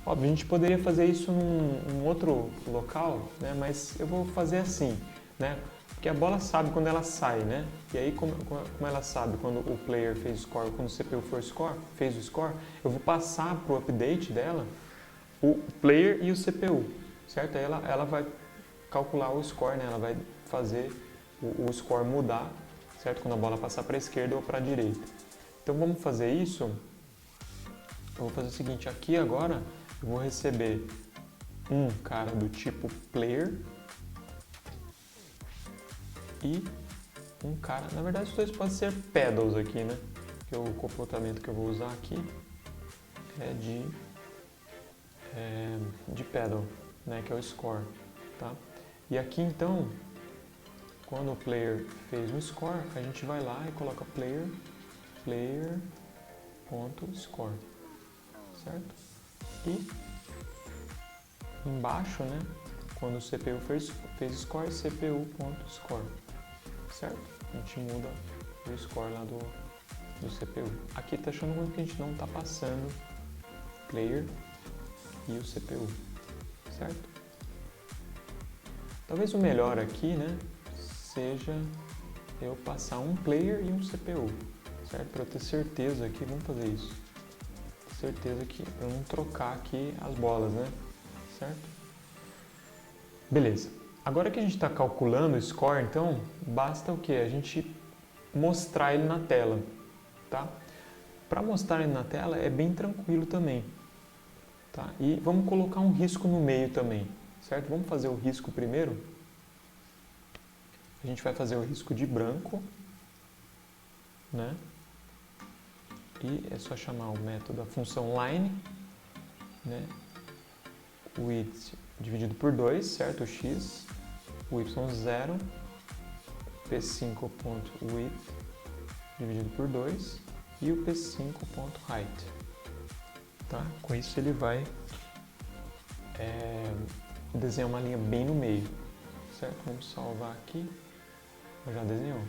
Óbvio, a gente poderia fazer isso num outro local, né? Mas eu vou fazer assim, né? Porque a bola sabe quando ela sai, né? E aí, como ela sabe quando o player fez o score, quando o CPU fez o score, eu vou passar para o update dela o player e o CPU, certo? Aí ela vai calcular o score, né? Ela vai fazer o score mudar, certo? Quando a bola passar para a esquerda ou para a direita. Então vamos fazer isso. Eu vou fazer o seguinte, aqui agora eu vou receber um cara do tipo player e um cara, na verdade os dois podem ser pedals aqui, né? Que o comportamento que eu vou usar aqui é de pedal, né? Que é o score, tá? E aqui então, quando o player fez um score, a gente vai lá e coloca player.score, certo? E embaixo, né? Quando o CPU fez score, CPU.score, certo? A gente muda o score lá do CPU. Aqui tá achando ruim que a gente não tá passando player e o CPU, certo? Talvez o melhor aqui, né, seja eu passar um player e um CPU, certo? Para eu ter certeza aqui, vamos fazer isso. Ter certeza que para eu não trocar aqui as bolas, né? Certo? Beleza. Agora que a gente está calculando o score, então, basta o quê? A gente mostrar ele na tela, tá? Para mostrar ele na tela é bem tranquilo também, tá? E vamos colocar um risco no meio também, certo? Vamos fazer o risco primeiro. A gente vai fazer o risco de branco, né? E é só chamar o método, a função line, né? Width dividido por 2, certo? O x, o y0, p5.width dividido por 2 e o p5.height. Tá? Com isso ele vai desenhar uma linha bem no meio, certo? Vamos salvar aqui. Já desenhou,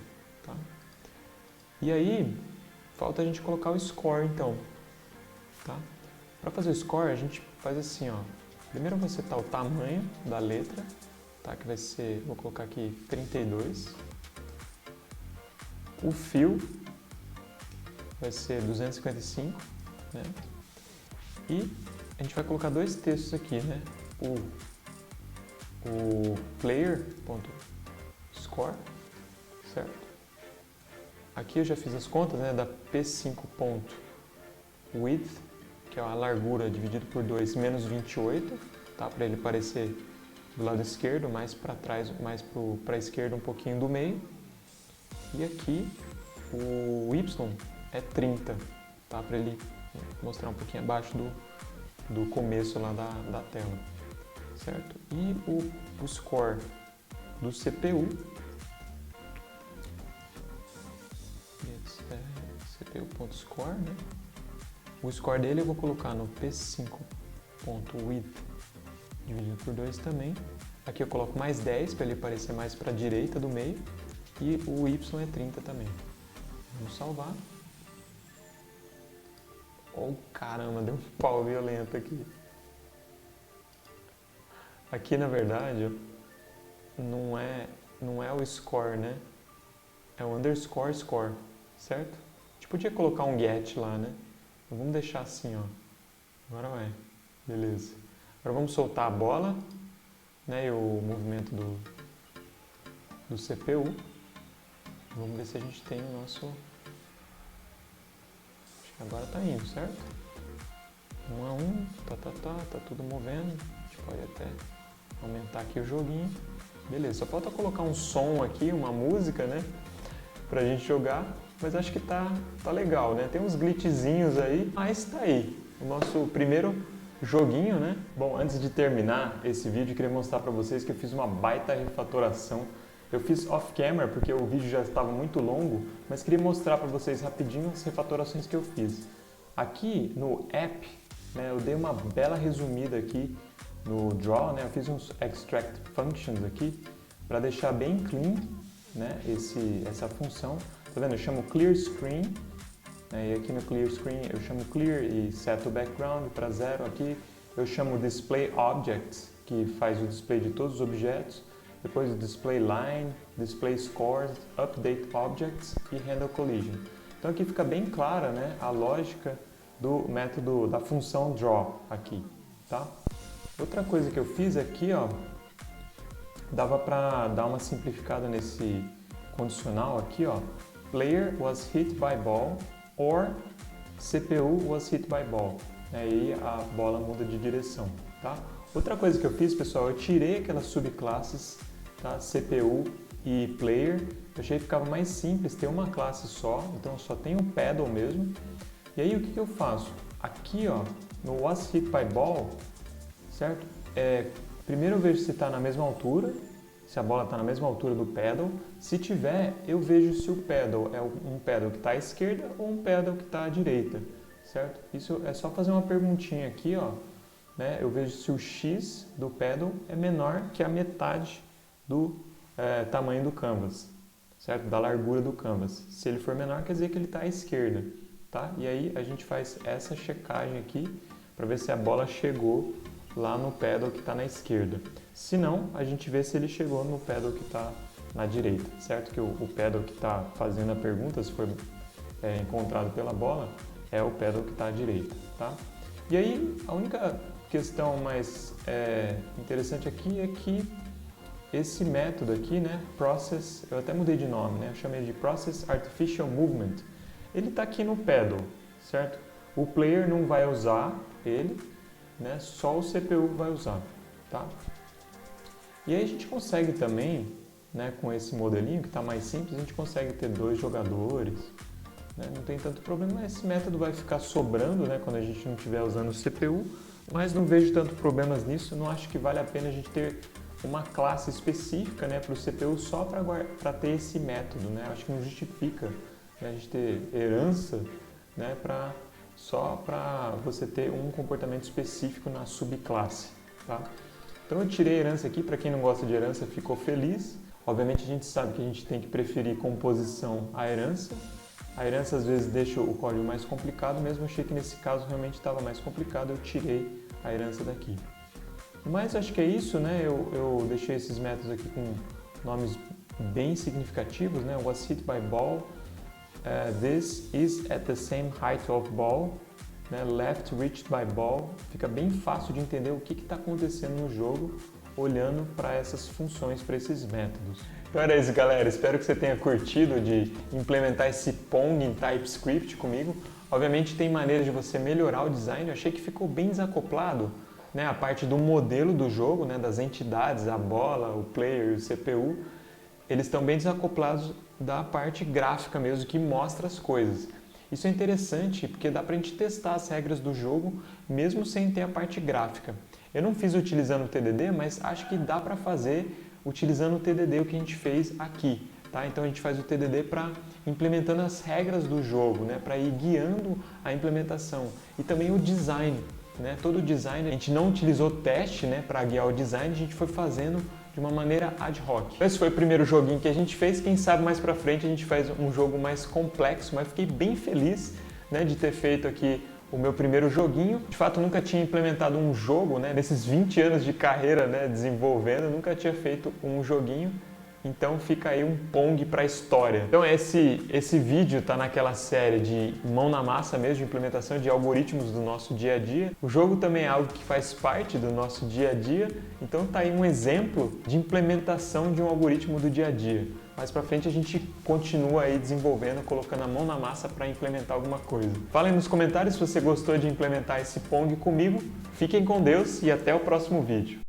tá? E aí, falta a gente colocar o score, então, tá? Para fazer o score, a gente faz assim, ó. Primeiro eu vou setar o tamanho da letra, tá? Que vai ser, vou colocar aqui 32. O fio vai ser 255, né? E a gente vai colocar dois textos aqui, né? O player.score, certo? Aqui eu já fiz as contas, né? Da P5 width, que é a largura dividido por 2 menos 28, tá? Para ele aparecer do lado esquerdo, mais para trás, mais para a esquerda um pouquinho do meio. E aqui o y é 30, tá? Para ele mostrar um pouquinho abaixo do começo lá da tela, certo? E o score do CPU, CPU.score, né? O score dele eu vou colocar no P5.width dividido por 2 também. Aqui eu coloco mais 10 para ele aparecer mais para a direita do meio. E o y é 30 também. Vamos salvar. Oh, caramba, deu um pau violento aqui. Aqui, na verdade, não é o score, né? É o underscore score, certo? A gente podia colocar um get lá, né? Então, vamos deixar assim, ó. Agora vai. Beleza. Agora vamos soltar a bola, né? E o movimento do CPU. Vamos ver se a gente tem o nosso... Acho que agora tá indo, certo? 1 a 1, tá tudo movendo. A gente pode até aumentar aqui o joguinho. Beleza, só falta colocar um som aqui, uma música, né? Pra gente jogar, mas acho que tá legal, né? Tem uns glitchzinhos aí, mas tá aí. O nosso primeiro joguinho, né? Bom, antes de terminar esse vídeo, eu queria mostrar pra vocês que eu fiz uma baita refatoração. Eu fiz off-camera porque o vídeo já estava muito longo, mas queria mostrar para vocês rapidinho as refatorações que eu fiz. Aqui no app, né, eu dei uma bela resumida aqui no Draw, né, eu fiz uns extract functions aqui para deixar bem clean, né, essa função. Tá vendo? Eu chamo clear screen, né, e aqui no clear screen eu chamo clear e set o background para 0 aqui. Eu chamo display objects, que faz o display de todos os objetos. Depois o display line, display scores, update objects e handle collision. Então aqui fica bem clara, né, a lógica do método da função draw aqui, tá? Outra coisa que eu fiz aqui, ó, dava para dar uma simplificada nesse condicional aqui, ó. Player was hit by ball or CPU was hit by ball. Aí a bola muda de direção, tá? Outra coisa que eu fiz, pessoal, eu tirei aquelas subclasses, tá? CPU e Player. Eu achei que ficava mais simples ter uma classe só, então eu só tenho o Pedal mesmo. E aí o que eu faço? Aqui, ó, no Was Hit by Ball, certo? Primeiro eu vejo se está na mesma altura, se a bola está na mesma altura do Pedal. Se tiver, eu vejo se o Pedal é um Pedal que está à esquerda ou um Pedal que está à direita, certo? Isso é só fazer uma perguntinha aqui, ó. Né, eu vejo se o X do pedal é menor que a metade do tamanho do canvas, certo? Da largura do canvas. Se ele for menor, quer dizer que ele está à esquerda, tá? E aí a gente faz essa checagem aqui para ver se a bola chegou lá no pedal que está na esquerda. Se não, a gente vê se ele chegou no pedal que está na direita, certo? Que o pedal que está fazendo a pergunta, se for encontrado pela bola, é o pedal que está à direita, tá? E aí, a única questão mais interessante aqui é que esse método aqui, né, Process, eu até mudei de nome, né, eu chamei de Process Artificial Movement, ele está aqui no pedal, certo? O player não vai usar ele, né, só o CPU vai usar, tá? E aí a gente consegue também, né, com esse modelinho que está mais simples, a gente consegue ter 2 jogadores, né, não tem tanto problema, esse método vai ficar sobrando, né, quando a gente não estiver usando o CPU, mas não vejo tanto problemas nisso, não acho que vale a pena a gente ter uma classe específica, né, para o CPU só para ter esse método, né, acho que não justifica, né, a gente ter herança, né, só para você ter um comportamento específico na subclasse, tá? Então eu tirei a herança aqui, para quem não gosta de herança ficou feliz, obviamente a gente sabe que a gente tem que preferir composição à herança. A herança às vezes deixa o código mais complicado, mesmo eu achei que nesse caso realmente estava mais complicado, eu tirei a herança daqui. Mas acho que é isso, né? Eu deixei esses métodos aqui com nomes bem significativos, né? Was hit by ball, this is at the same height of ball, né? Left reached by ball. Fica bem fácil de entender o que está acontecendo no jogo olhando para essas funções, para esses métodos. Então era isso, galera. Espero que você tenha curtido de implementar esse Pong em TypeScript comigo. Obviamente tem maneiras de você melhorar o design, eu achei que ficou bem desacoplado, né? A parte do modelo do jogo, né? Das entidades, a bola, o player e o CPU, eles estão bem desacoplados da parte gráfica mesmo, que mostra as coisas. Isso é interessante porque dá pra gente testar as regras do jogo mesmo sem ter a parte gráfica. Eu não fiz utilizando o TDD, mas acho que dá para fazer utilizando o TDD o que a gente fez aqui. Tá? Então a gente faz o TDD para implementando as regras do jogo, né? Para ir guiando a implementação. E também o design. Né? Todo o design, a gente não utilizou teste, né, para guiar o design, a gente foi fazendo de uma maneira ad hoc. Esse foi o primeiro joguinho que a gente fez, quem sabe mais pra frente a gente faz um jogo mais complexo, mas fiquei bem feliz, né, de ter feito aqui o meu primeiro joguinho. De fato, eu nunca tinha implementado um jogo, né, nesses 20 anos de carreira, né, desenvolvendo, eu nunca tinha feito um joguinho. Então fica aí um Pong para a história. Então esse vídeo está naquela série de mão na massa mesmo, de implementação de algoritmos do nosso dia a dia. O jogo também é algo que faz parte do nosso dia a dia, então tá aí um exemplo de implementação de um algoritmo do dia a dia. Mais para frente a gente continua aí desenvolvendo, colocando a mão na massa para implementar alguma coisa. Falem nos comentários se você gostou de implementar esse Pong comigo. Fiquem com Deus e até o próximo vídeo.